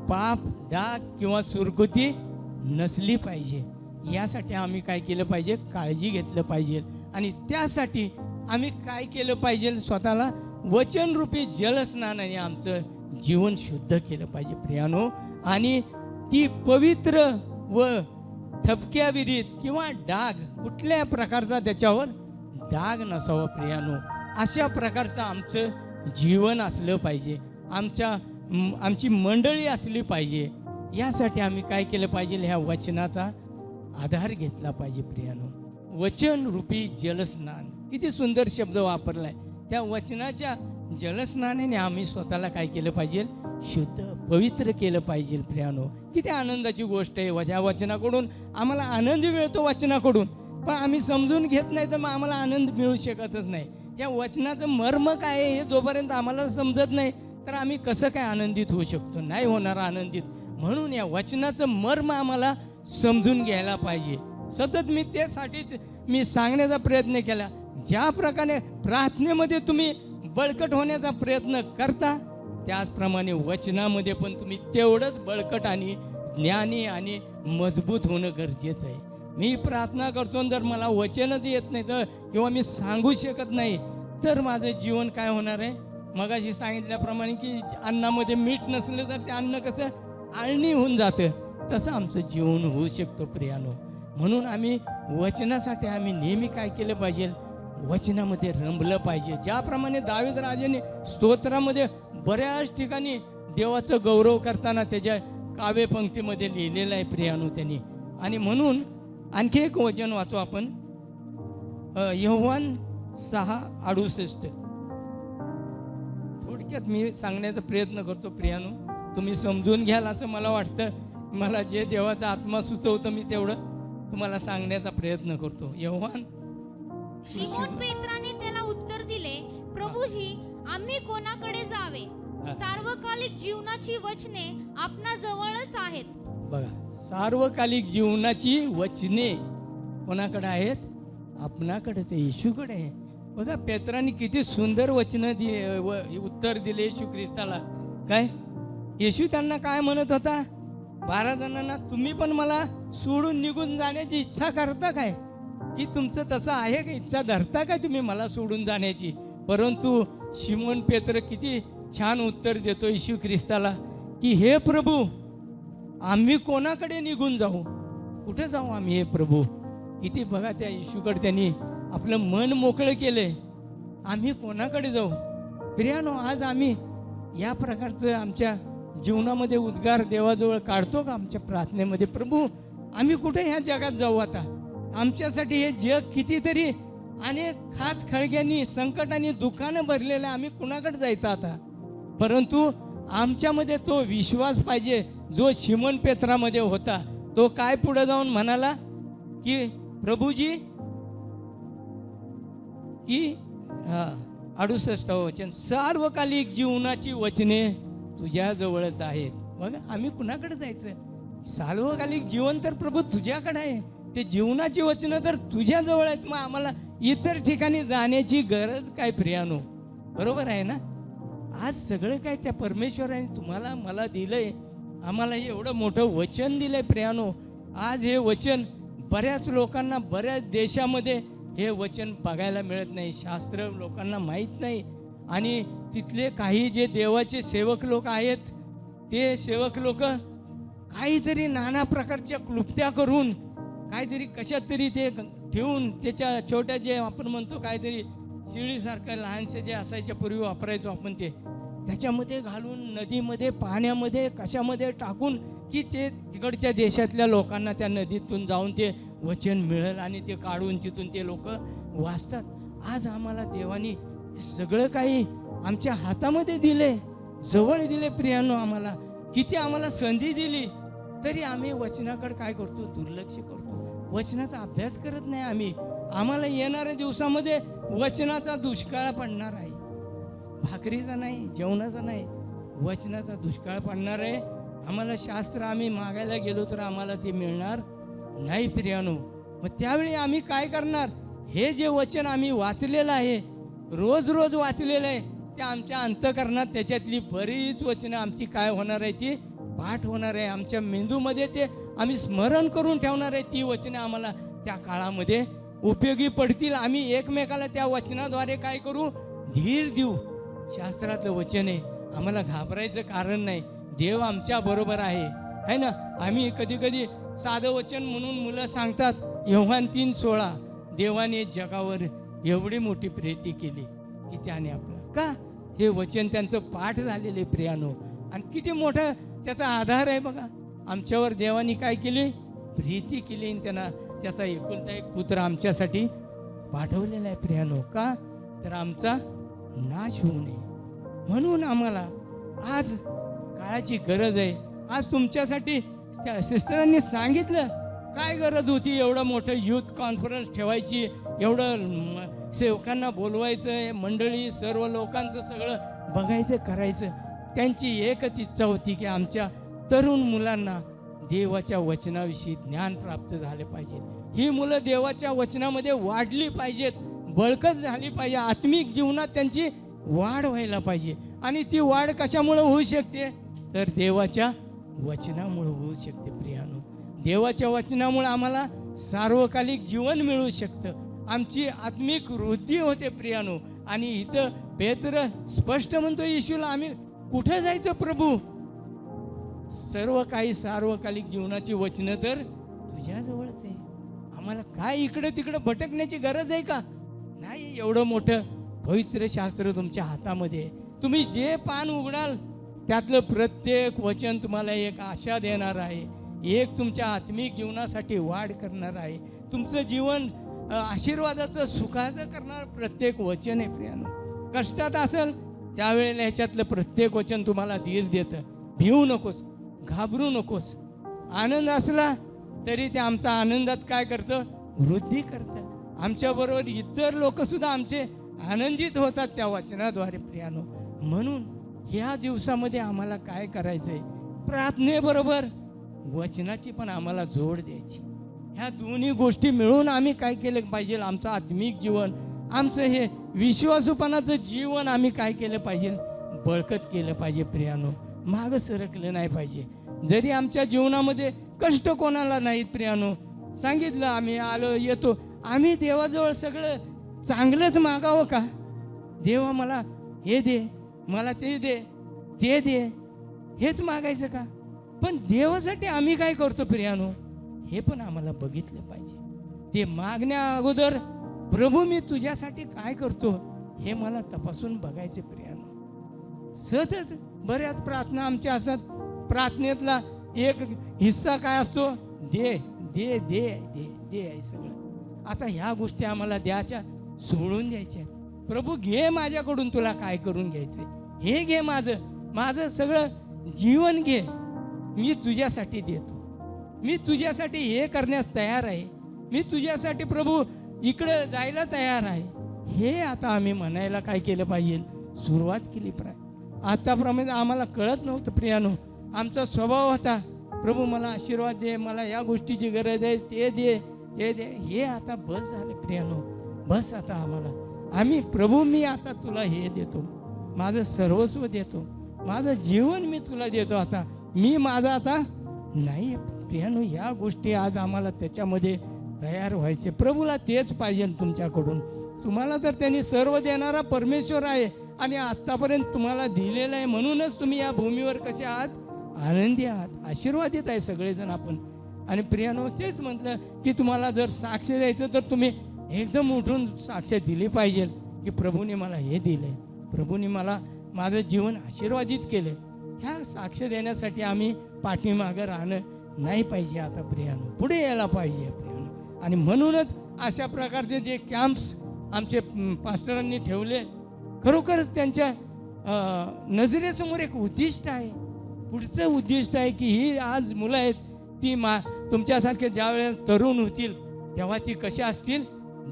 पाप, डाग किंवा सुरकुती नसली पाहिजे. यासाठी आम्ही काय केलं पाहिजे? काळजी घेतलं पाहिजे. आणि त्यासाठी आम्ही काय केलं पाहिजे? स्वतःला वचनरूपी जलस्नानाने आमचं जीवन शुद्ध केलं पाहिजे प्रियानो. आणि ती पवित्र व ठपक्याविरीत किंवा डाग, कुठल्या प्रकारचा त्याच्यावर डाग नसावा प्रियानो. अशा प्रकारचं आमचं जीवन असलं पाहिजे. आमची मंडळी असली पाहिजे. यासाठी आम्ही काय केलं पाहिजे? ह्या वचनाचा आधार घेतला पाहिजे प्रियानो. वचन रूपी जलस्नान, किती सुंदर शब्द वापरलाय. त्या वचनाच्या जलस्नानाने आम्ही स्वतःला काय केलं पाहिजे? शुद्ध, पवित्र केलं पाहिजे प्रियानो. किती आनंदाची गोष्ट आहे. या वचनाकडून आम्हाला आनंद मिळतो वचनाकडून, पण आम्ही समजून घेत नाही तर मग आम्हाला आनंद मिळू शकतच नाही. या वचनाचं मर्म काय आहे हे जोपर्यंत आम्हाला समजत नाही तर आम्ही कसं काय आनंदित होऊ शकतो? नाही होणार आनंदित. म्हणून या वचनाचं मर्म आम्हाला समजून घ्यायला पाहिजे. सतत मी त्यासाठीच मी सांगण्याचा प्रयत्न केला. ज्या प्रकारे प्रार्थनेमध्ये तुम्ही बळकट होण्याचा प्रयत्न करता, त्याचप्रमाणे वचनामध्ये पण तुम्ही तेवढंच बळकट आणि ज्ञानी आणि मजबूत होणं गरजेचं आहे. मी प्रार्थना करतो, जर मला वचनच येत नाही तर किंवा मी सांगू शकत नाही तर माझं जीवन काय होणार आहे? मगाशी सांगितल्याप्रमाणे की अन्नामध्ये मीठ नसलं तर ते अन्न कसं आळणी होऊन जातं, तसं आमचं जीवन होऊ शकतो प्रियानो. म्हणून आम्ही वचनासाठी आम्ही नेहमी काय केलं पाहिजे? वचनामध्ये रमलं पाहिजे. ज्याप्रमाणे दावीद राजाने स्तोत्रामध्ये बऱ्याच ठिकाणी देवाचं गौरव करताना त्याच्या काव्यपंक्तीमध्ये लिहिलेलं आहे प्रियानो त्यांनी. आणि म्हणून आणखी एक वचन वाचू आपण, योहान 6:68. थोडक्यात मी सांगण्याचा प्रयत्न करतो प्रियानो, तुम्ही समजून घ्याल असं मला वाटतं. मला जे देवाचा आत्मा सुचवतं मी तेवढं तुम्हाला सांगण्याचा प्रयत्न करतो. योहान. शिमोन पेत्राने त्याला उत्तर दिले, प्रभूजी, आम्ही कोणाकडे जावे? सार्वकालिक जीवनाची वचने आपणा जवळच आहेत. बघा, सार्वकालिक जीवनाची वचने कोणाकडे आहेत? आपणाकडेच आहे, येशूकडे आहे. बघा, पेत्राने किती सुंदर वचनं उत्तर दिले येशू ख्रिस्ताला. काय येशू त्यांना काय म्हणत होता? 12 जणांना, तुम्ही पण मला सोडून निघून जाण्याची इच्छा करता काय? की तुमचं तसं आहे का? इच्छा धरता काय तुम्ही मला सोडून जाण्याची? परंतु शिमोन पेत्र किती छान उत्तर देतो येशू ख्रिस्ताला की हे प्रभू, आम्ही कोणाकडे निघून जाऊ? कुठे जाऊ आम्ही हे प्रभू? किती बघा त्या येशूकडे त्यांनी आपलं मन मोकळं केलंय. आम्ही कोणाकडे जाऊ? प्रियानो, आज आम्ही या प्रकारचं आमच्या जीवनामध्ये उद्गार देवाजवळ काढतो का आमच्या प्रार्थनेमध्ये? प्रभू, आम्ही कुठे ह्या जगात जाऊ आता? आमच्यासाठी हे जग कितीतरी अनेक खाच खळग्यांनी, संकटांनी, दुःखानं भरलेलं आहे. आम्ही कुणाकडे जायचं आता? परंतु आमच्यामध्ये तो विश्वास पाहिजे जो शिमोन पेत्रामध्ये होता. तो काय पुढे जाऊन म्हणाला की प्रभूजी, की 68 वचन, सार्वकालिक जीवनाची वचने तुझ्या जवळच आहेत. बघा, आम्ही कुणाकडे जायचं? सार्वकालिक जीवन तर प्रभू तुझ्याकडे आहे. ते जीवनाची वचनं तर तुझ्या जवळ आहेत. मग आम्हाला इतर ठिकाणी जाण्याची गरज काय प्रियानो? बरोबर आहे ना? आज सगळं काय त्या परमेश्वराने तुम्हाला मला दिलंय. आम्हाला हे एवढं मोठं वचन दिलंय प्रियानो. आज हे वचन बऱ्याच लोकांना, बऱ्याच देशामध्ये हे वचन बघायला मिळत नाही. शास्त्र लोकांना माहीत नाही. आणि तिथले काही जे देवाचे सेवक लोक आहेत ते सेवक लोक काहीतरी नाना प्रकारच्या क्लुप्त्या करून काहीतरी कशात तरी ते ठेवून त्याच्या छोट्या जे आपण म्हणतो काहीतरी शिळीसारखं लहानसे जे असायच्या पूर्वी वापरायचो आपण ते त्याच्यामध्ये घालून नदीमध्ये पाण्यामध्ये कशामध्ये टाकून की ते तिकडच्या देशातल्या लोकांना त्या नदीतून जाऊन ते वचन मिळेल आणि ते काढून तिथून ते लोक वाचतात. आज आम्हाला देवानी हे सगळं काही आमच्या हातामध्ये दिले, जवळ दिले प्रियानो. आम्हाला किती आम्हाला संधी दिली तरी आम्ही वचनाकडे काय करतो, दुर्लक्ष करतो. वचनाचा अभ्यास करत नाही आम्ही. आम्हाला येणाऱ्या दिवसामध्ये वचनाचा दुष्काळ पडणार आहे. भाकरीचा नाही, जेवणाचा नाही, वचनाचा दुष्काळ पडणार आहे. आम्हाला शास्त्र आम्ही मागायला गेलो तर आम्हाला ते मिळणार नाही प्रियानो. मग त्यावेळी आम्ही काय करणार? हे जे वचन आम्ही वाचलेलं आहे, रोज रोज वाचलेलं आहे, ते आमच्या अंतःकरणात त्याच्यातली बरीच वचनं आमची काय होणार आहे, ती पाठ होणार आहे. आमच्या मेंदूमध्ये ते आम्ही स्मरण करून ठेवणार आहे. ती वचने आम्हाला त्या काळामध्ये उपयोगी पडतील. आम्ही एकमेकाला त्या वचनाद्वारे काय करू, धीर देऊ. शास्त्रातलं वचन आहे, आम्हाला घाबरायचं कारण नाही. देव आमच्या बरोबर आहे ना. आम्ही कधी कधी साधं वचन म्हणून मुलं सांगतात, योहान 3:16, देवाने जगावर एवढी मोठी प्रीती केली की त्याने आपलं का, हे वचन त्यांचं पाठ झालेले प्रियानो. आणि किती मोठा त्याचा आधार आहे बघा. आमच्यावर देवानी काय केली, प्रीती केली आणि त्यांना त्याचा एकुलता एक पुत्र आमच्यासाठी पाठवलेला आहे प्रियानो. का तर आमचा नाश होऊ नये म्हणून. आम्हाला आज काळाची गरज आहे. आज तुमच्यासाठी त्या सिस्टरांनी सांगितलं काय गरज होती, एवढं मोठं युथ कॉन्फरन्स ठेवायची, एवढं सेवकांना बोलवायचं, मंडळी सर्व लोकांचं सगळं बघायचं करायचं. त्यांची एकच इच्छा होती की आमच्या तरुण मुलांना देवाच्या वचनाविषयी ज्ञान प्राप्त झाले पाहिजे. ही मुलं देवाच्या वचनामध्ये वाढली पाहिजेत, बळकट झाली पाहिजे, आत्मिक जीवनात त्यांची वाढ व्हायला पाहिजे. आणि ती वाढ कशामुळे होऊ शकते, तर देवाच्या वचनामुळे होऊ शकते प्रियानो. देवाच्या वचनामुळे आम्हाला सार्वकालिक जीवन मिळू शकतं, आमची आत्मिक वृद्धी होते प्रियानो. आणि इथं पेत्र स्पष्ट म्हणतो येशूला, आम्ही कुठं जायचं प्रभू, सर्व काही सार्वकालिक जीवनाची वचनं तर तुझ्याजवळच आहे. आम्हाला काय इकडे तिकडे भटकण्याची गरज आहे का? नाही. एवढं मोठं पवित्र शास्त्र तुमच्या हातामध्ये आहे. तुम्ही जे पान उघडाल त्यातलं प्रत्येक वचन तुम्हाला एक आशा देणार आहे, एक तुमच्या आत्मिक जीवनासाठी वाढ करणार आहे, तुमचं जीवन आशीर्वादाचं सुखाचं करणार प्रत्येक वचन आहे प्रियानो. कष्टात असेल त्यावेळेला ह्याच्यातलं प्रत्येक वचन तुम्हाला धीर देतं. भिवू नकोस, घाबरू नकोस. आनंद असला तरी ते आमचा आनंदात काय करतं, वृद्धी करतं. आमच्याबरोबर इतर लोक सुद्धा आमचे आनंदित होतात त्या वचनाद्वारे प्रियानो. म्हणून ह्या दिवसामध्ये आम्हाला काय करायचंय, प्रार्थनेबरोबर वचनाची पण आम्हाला जोड द्यायची. ह्या दोन्ही गोष्टी मिळून आम्ही काय केलं पाहिजे, आमचं आत्मिक जीवन, आमचं हे विश्वासूपणाचं जीवन आम्ही काय केलं पाहिजे, बळकट केलं पाहिजे प्रियानो. मागं सरकलं नाही पाहिजे. जरी आमच्या जीवनामध्ये कष्ट कोणाला नाहीत प्रियानो, सांगितलं आम्ही आलो येतो, आम्ही देवाजवळ सगळं चांगलंच मागावं का, देवा मला हे दे, मला ते दे, ते दे, हेच मागायचं का? पण देवासाठी आम्ही काय करतो प्रियानो, हे पण आम्हाला बघितलं पाहिजे. ते मागण्या अगोदर प्रभू मी तुझ्यासाठी काय करतो हे मला तपासून बघायचे प्रियानो. सतत बऱ्याच प्रार्थना आमच्या असतात, प्रार्थनेतला एक हिस्सा काय असतो, दे दे दे दे दे आहे सगळं. आता ह्या गोष्टी आम्हाला द्यायच्या, सोडून द्यायच्या. प्रभू घे माझ्याकडून, तुला काय करून घ्यायचे हे घे, माझं सगळं जीवन घे, मी तुझ्यासाठी देतो, मी तुझ्यासाठी हे करण्यास तयार आहे, मी तुझ्यासाठी प्रभू इकडे जायला तयार आहे. हे आता आम्ही म्हणायला काय केलं पाहिजे, सुरुवात केली पाहिजे. आताप्रमाणे आम्हाला कळत नव्हतं प्रियानो, आमचा स्वभाव होता प्रभू मला आशीर्वाद दे, मला या गोष्टीची गरज आहे, ते दे ते दे. हे आता बस झालं प्रियानो, बस आता आम्हाला. आम्ही प्रभू मी आता तुला हे देतो, माझं सर्वस्व देतो, माझं जीवन मी तुला देतो. आता मी माझा आता नाही प्रियानो. या गोष्टी आज आम्हाला त्याच्यामध्ये तयार व्हायचे. प्रभूला तेच पाहिजे तुमच्याकडून. तुम्हाला तर त्यांनी सर्व देणारा परमेश्वर आहे आणि आत्तापर्यंत तुम्हाला दिलेलं आहे, म्हणूनच तुम्ही या भूमीवर कसे आहात आनंदी आहात, आशीर्वादित आहे सगळेजण आपण. आणि प्रियानो, तेच म्हटलं की तुम्हाला जर साक्ष द्यायचं तर तुम्ही एकदम उठून साक्ष दिली पाहिजे की प्रभूने मला हे दिले, प्रभूने मला माझं जीवन आशीर्वादित केले. ह्या साक्ष देण्यासाठी आम्ही पाठीमागं राहणं नाही पाहिजे. आता प्रियानो, पुढे यायला पाहिजे प्रियानो. आणि म्हणूनच अशा प्रकारचे जे कॅम्प्स आमचे पास्टरांनी ठेवले, खरोखरच त्यांच्या नजरेसमोर एक उद्दिष्ट आहे. पुढचं उद्दिष्ट आहे की ही आज मुलं आहेत ती तुमच्यासारखे ज्या वेळेला तरुण होतील तेव्हा ती कशा असतील,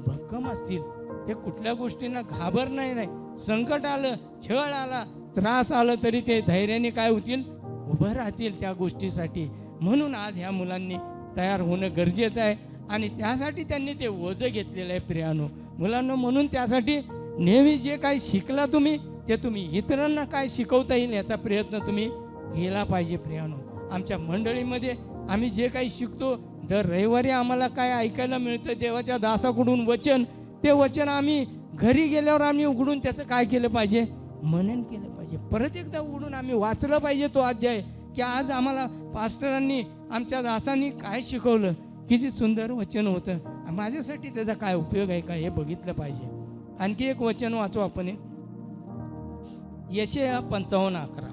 भक्कम असतील. ते कुठल्या गोष्टींना घाबरणार नाही. संकट आलं, छळ आला, त्रास आलं तरी ते धैर्याने काय होतील, उभं राहतील त्या गोष्टीसाठी. म्हणून आज ह्या मुलांनी तयार होणं गरजेचं आहे. आणि त्यासाठी त्यांनी ते ओझं घेतलेलं आहे प्रियानो, मुलांना. म्हणून त्यासाठी नेहमी जे काही शिकला तुम्ही ते तुम्ही इतरांना काय शिकवता येईल याचा प्रयत्न तुम्ही केला पाहिजे प्रियानो. आमच्या मंडळीमध्ये आम्ही जे काही शिकतो, दर रविवारी आम्हाला काय ऐकायला मिळतं देवाच्या दासाकडून वचन, ते वचन आम्ही घरी गेल्यावर आम्ही उघडून त्याचं काय केलं पाहिजे, मनन केलं पाहिजे. परत एकदा उघडून आम्ही वाचलं पाहिजे तो अध्याय की आज आम्हाला पास्टरांनी आमच्या दासांनी काय शिकवलं, किती सुंदर वचन होतं, माझ्यासाठी त्याचा काय उपयोग आहे का हे बघितलं पाहिजे. आणखी एक वचन वाचू आपण, यशाया 55:11.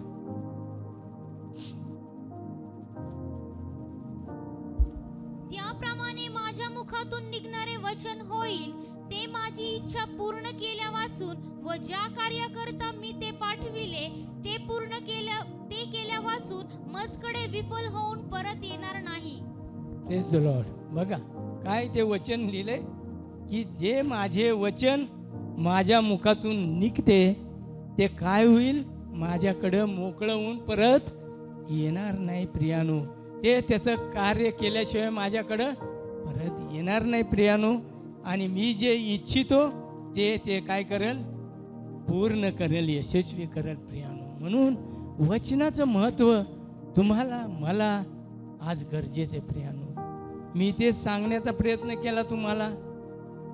त्याप्रमाणे माझ्या मुखातून निघणारे वचन होईल, ते माझी इच्छा पूर्ण केल्या वाचून व ज्या कार्याकरता मी ते पाठविले ते केल्या वाचून मजकडे विफल होऊन परत येणार नाही. Praise the Lord. बघा काय ते वचन लिहिलंय की जे माझे वचन माझ्या मुखातून निघते ते काय होईल, माझ्याकडं मोकळं होऊन परत येणार नाही प्रियानो. ते त्याचं कार्य केल्याशिवाय माझ्याकडं परत येणार नाही प्रियानो. आणि मी जे इच्छितो ते काय करेल, पूर्ण करेल, यशस्वी करेल प्रियानो. म्हणून वचनाचं महत्त्व तुम्हाला मला आज गरजेचं आहे प्रियानो. मी ते सांगण्याचा प्रयत्न केला तुम्हाला,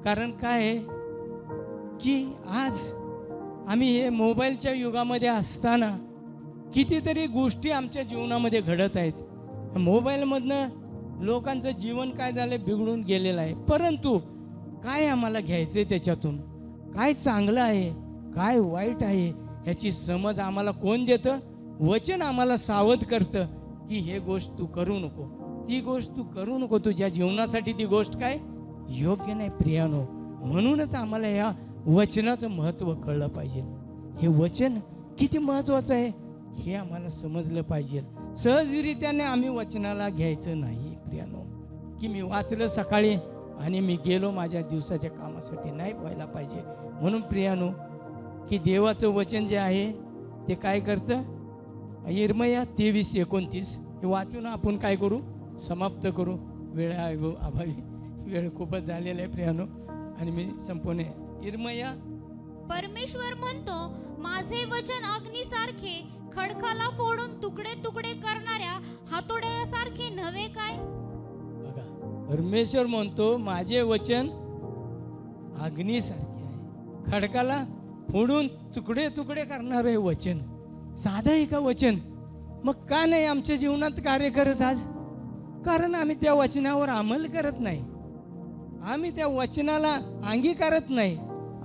कारण काय आहे की आज आम्ही हे मोबाईलच्या युगामध्ये असताना कितीतरी गोष्टी आमच्या जीवनामध्ये घडत आहेत. मोबाईलमधनं लोकांचं जीवन काय झालं, बिघडून गेलेलं आहे. परंतु काय आम्हाला घ्यायचं आहे त्याच्यातून, काय चांगलं आहे, काय वाईट आहे, ह्याची समज आम्हाला कोण देतं, वचन आम्हाला सावध करतं की हे गोष्ट तू करू नको, ती गोष्ट तू करू नको, तुझ्या जीवनासाठी ती गोष्ट काय योग्य नाही प्रियानो. म्हणूनच आम्हाला या वचनाचं महत्त्व कळलं पाहिजे. हे वचन किती महत्त्वाचं आहे हे आम्हाला समजलं पाहिजे. सहजरित्याने आम्ही वचनाला घ्यायचं नाही प्रियानो, की मी वाचलं सकाळी आणि मी गेलो माझ्या दिवसाच्या कामासाठी, नाही व्हायला पाहिजे. म्हणून प्रियानो की देवाचं वचन जे आहे ते काय करतं, यिर्मया 23:29 हे वाचून आपण काय करू, समाप्त करू. वेळ अभावी वेळ खूपच झालेला आहे प्रियानो आणि मी संपवणे. यिर्मया, परमेश्वर म्हणतो, माझे वचन अग्नीसारखे, खडकाला फोडून तुकडे तुकडे करणाऱ्या हातोड्यासारखे नव्हे काय. बघा, परमेश्वर म्हणतो माझे वचन अग्नीसारखे आहे, खडकाला फोडून तुकडे तुकडे करणारे वचन. साधं आहे का वचन? मग का नाही आमच्या जीवनात कार्य करत आज? कारण आम्ही त्या वचनावर अंमल करत नाही, आम्ही त्या वचनाला अंगीकारत नाही,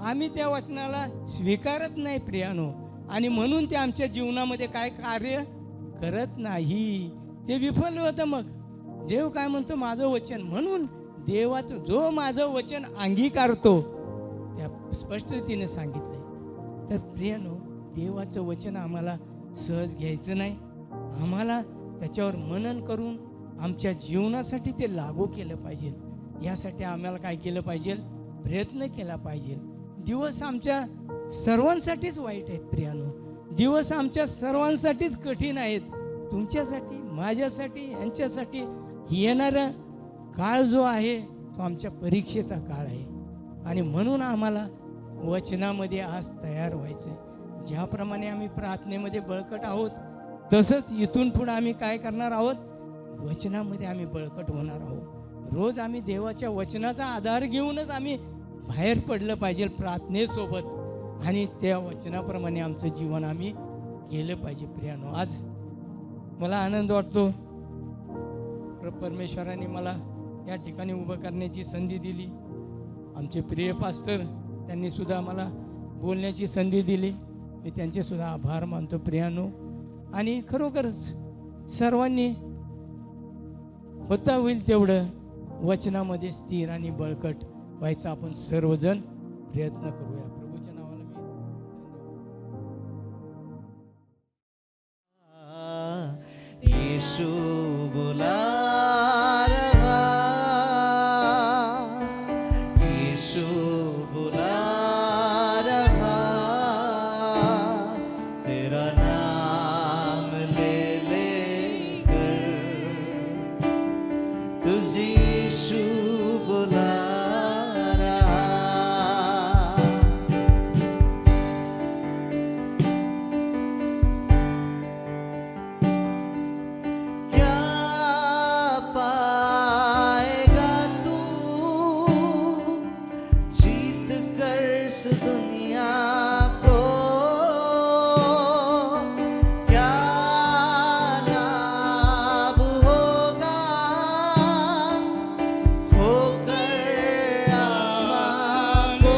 आम्ही त्या वचनाला स्वीकारत नाही प्रियानो. आणि म्हणून ते आमच्या जीवनामध्ये काय कार्य करत नाही, ते विफल होतं. मग देव काय म्हणतो, माझं वचन. म्हणून देवाचं जो माझं वचन अंगीकारतो त्या स्पष्टतेने सांगितलंय. तर प्रियानो, देवाचं वचन आम्हाला सहज घ्यायचं नाही, आम्हाला त्याच्यावर मनन करून आमच्या जीवनासाठी ते लागू केलं पाहिजे. यासाठी आम्हाला काय केलं पाहिजे, प्रयत्न केला पाहिजे. दिवस आमच्या सर्वांसाठीच वाईट आहेत प्रियानो, दिवस आमच्या सर्वांसाठीच कठीण आहेत. तुमच्यासाठी, माझ्यासाठी, यांच्यासाठी येणारा काळ जो आहे तो आमच्या परीक्षेचा काळ आहे. आणि म्हणून आम्हाला वचनामध्ये आज तयार व्हायचं आहे. ज्याप्रमाणे आम्ही प्रार्थनेमध्ये बळकट आहोत तसंच इथून पुढे आम्ही काय करणार आहोत, वचनामध्ये आम्ही बळकट होणार आहोत. रोज आम्ही देवाच्या वचनाचा आधार घेऊनच आम्ही बाहेर पडलं पाहिजे प्रार्थनेसोबत, आणि त्या वचनाप्रमाणे आमचं जीवन आम्ही केलं पाहिजे प्रियानो. आज मला आनंद वाटतो. परमेश्वराने मला या ठिकाणी उभं करण्याची संधी दिली. आमचे प्रिय पास्टर त्यांनी सुद्धा मला बोलण्याची संधी दिली. मी त्यांचे सुद्धा आभार मानतो प्रियानो. आणि खरोखरच सर्वांनी होता होईल तेवढं वचनामध्ये स्थिर आणि बळकट व्हायचा आपण सर्वजण प्रयत्न करूया. प्रभूच्या नावाला मी यीशु बुला रहा, यीशु बुला रहा, तेरा नाम ले लेकर तुझे यीशु बुला रहा. क्या पाएगा तू जीत कर इस दुनिया को, क्या लाभ होगा खोकर आत्मा को,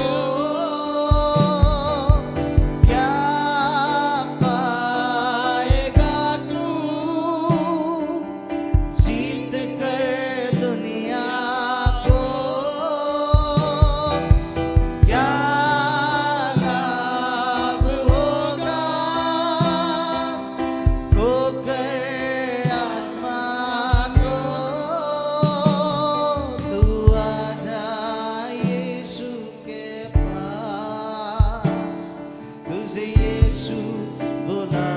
क्या पाएगा तू जीत कर दुनिया को, क्या लाभ होगा खोकर आत्मा को. तू आजा यीशु के पास, तुझे यीशु बुला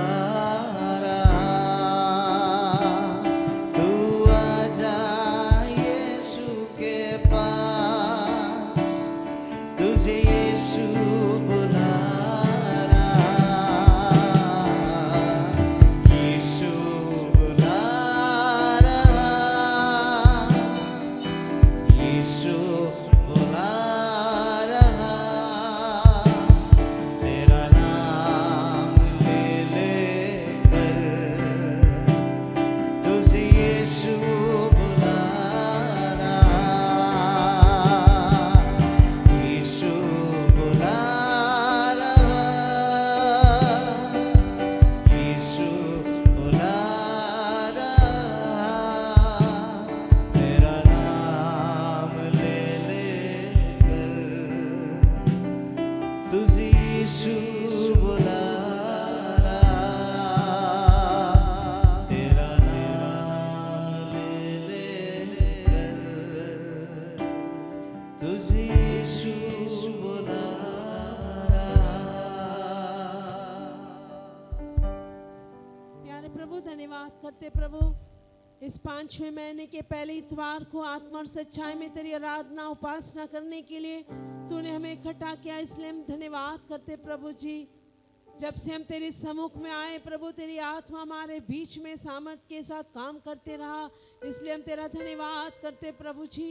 रहा. तू आजा यीशु के पास, तुझे यीशु बुला रहा. यीशु बुला रहा, यीशु बुला रहा, तेरा नाम ले लेकर तुझे यीशु बुला रहा. यीशु बुला रहा, यीशु बुला रहा, तेरा नाम ले लेकर तुझे यीशु बुला रहा. तेरा नाम ले लेकर तुझे यीशु बुला रहा. प्यारे प्रभु, धन्यवाद करते प्रभु, इस 5वें महीने के पहले इतवार को आत्मा और सच्चाई में तेरी आराधना उपासना करने के लिए तूने हमें इकट्ठा किया, इसलिए हम धन्यवाद करते प्रभु जी. जब से हम तेरे सम्मुख में आए प्रभु, तेरी आत्मा हमारे बीच में सामर्थ्य के साथ काम करते रहा, इसलिए हम तेरा धन्यवाद करते प्रभु जी.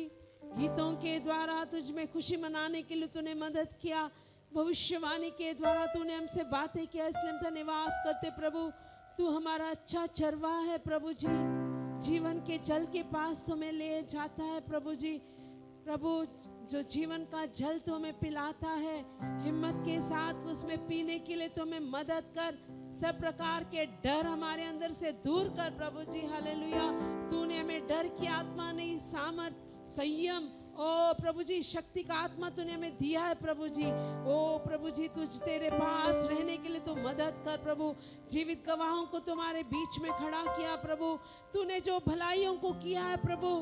गीतों के द्वारा तुझ में खुशी मनाने के लिए तूने मदद किया, भविष्यवाणी के द्वारा तूने हमसे बातें किया, इसलिए हम धन्यवाद करते प्रभु. तू हमारा अच्छा चरवाहा है प्रभु जी, जीवन के जल के पास तुम्हें ले जाता है प्रभु जी. प्रभु, जो जीवन का जल तो हमें पिलाता है, हिम्मत के साथ उसमें पीने के लिए तुम्हें मदद कर. सब प्रकार के डर हमारे अंदर से दूर कर प्रभु जी. हालेलुया. तूने हमें डर की आत्मा नहीं, सामर्थ, संयम, ओ प्रभु जी, शक्ति का आत्मा तूने हमें दिया है प्रभु जी. ओ प्रभु जी, तुझ तेरे पास रहने के लिए तू मदद कर प्रभु. जीवित गवाहों को तुम्हारे बीच में खड़ा किया प्रभु. तूने जो भलाइयों को किया है प्रभु,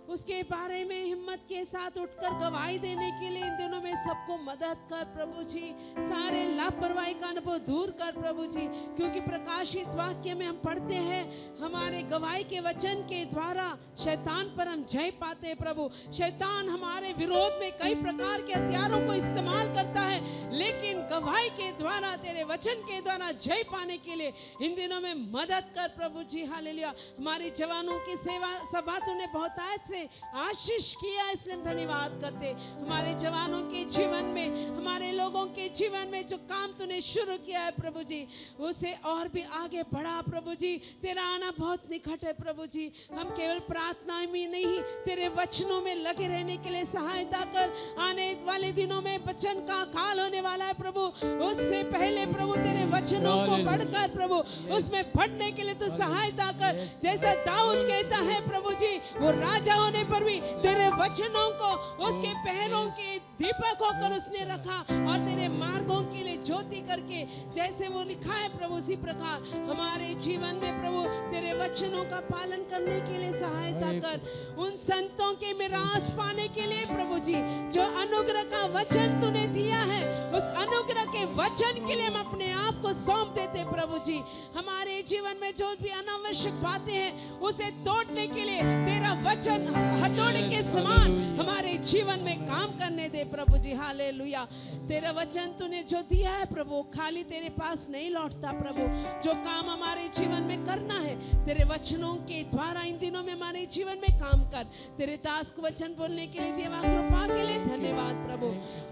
उसके बारे में हिम्मत के साथ उठकर गवाही देने के लिए इन दिनों में सबको मदद कर प्रभु जी. सारे लापरवाही का अनुभव दूर कर प्रभु जी, क्योंकि प्रकाशित वाक्य में हम पढ़ते हैं, हमारे गवाही के वचन के द्वारा शैतान पर हम जय पाते हैं प्रभु. शैतान हमारे विरोध में कई प्रकार के हथियारों को इस्तेमाल करता है, लेकिन गवाही के द्वारा, तेरे वचन के द्वारा जय पाने के लिए इन दिनों में मदद कर प्रभु जी. हालेलुया. हमारे जवानों की सेवा सभा तूने बहुतायत से से आशीष किया, इसलिए हम धन्यवाद करते। हमारे जवानों के जीवन में, हमारे लोगों के जीवन में जो काम तूने शुरू किया है प्रभु जी, उसे और भी आगे बढ़ा प्रभु जी। तेरा आना बहुत निकट है प्रभु जी। हम केवल प्रार्थना में नहीं, तेरे वचनों में लगे रहने के लिए सहायता कर। आने वाले दिनों में वचन का काल होने वाला है प्रभु, उससे पहले प्रभु तेरे वचनों को पढ़कर प्रभु उसमें पढ़ने के लिए तू सहायता कर। जैसा दाऊद कहता है प्रभु जी, वो राजा होने पर भी तेरे वचनों को उसके पैरों के दीपक होकर उसने रखा और तेरे मार्गों के लिए ज्योति करके, जैसे वो लिखा है प्रभु उसी प्रकार हमारे जीवन में प्रभु तेरे वचनों का पालन करने के लिए सहायता कर। उन संतों के मिरास पाने के लिए प्रभु जी, जो अनुग्रह का वचन तूने दिया है, उस अनुग्रह के वचन के लिए हम अपने आप को सौंप देते प्रभु जी। हमारे जीवन में जो भी अनावश्यक बातें हैं उसे तोड़ने के लिए तेरा वचन हथौड़े के समान हमारे जीवन में काम करने दे प्रभु जी। हालेलुया। तेरा वचन तूने जो दिया है प्रभु, खाली तेरे पास नहीं लौटता प्रभु। जो काम हमारे जीवन में करना है, तेरे वचनों के द्वारा इन दिनों में हमारे जीवन में काम कर। तेरे दास को वचन बोलने के लिए देवा कृपा के लिए धन्यवाद प्रभु।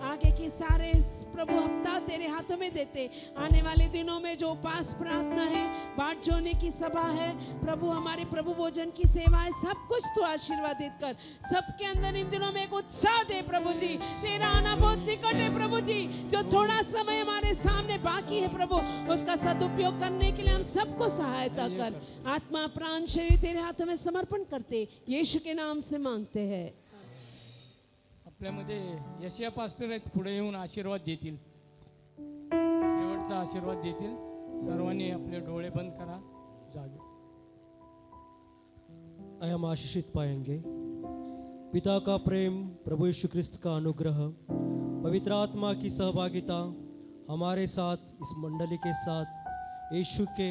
आगे की सारे प्रभु हफ्ता तेरे हाथों में देते। आने वाले दिनों में जो उपास प्रार्थना है, बाट जोड़ने की सभा है प्रभु, हमारे प्रभु भोजन की सेवा है, सब कुछ तू आशीर्वादित कर। सबके अंदर इन दिनों में एक उत्साह दे प्रभु जी। तेरा आना बहुत निकट है प्रभु जी। जो थोड़ा समय हमारे सामने बाकी है प्रभु, उसका सदुपयोग करने के लिए हम सबको सहायता कर। आत्मा प्राण शरीर तेरे हाथों में समर्पण करते यीशु के नाम से मांगते हैं। आपल्यामध्ये यशया पास्टर आहेत, पुढे येऊन आशीर्वाद देतील, शेवटचा आशीर्वाद देतील। सर्वांनी आपले डोळे बंद करा, जागे। हम आशीषित पाएंगे। पिता का प्रेम, प्रभु यीशु ख्रिस्त का अनुग्रह, पवित्र आत्मा की सहभागिता हमारे साथ, इस मंडली के साथ यीशु के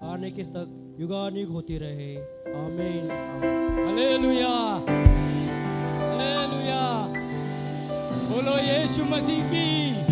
आने के तक युगानुग होती रहे। आमीन। Hallelujah, hallelujah. बोलो यीशु मसीह की।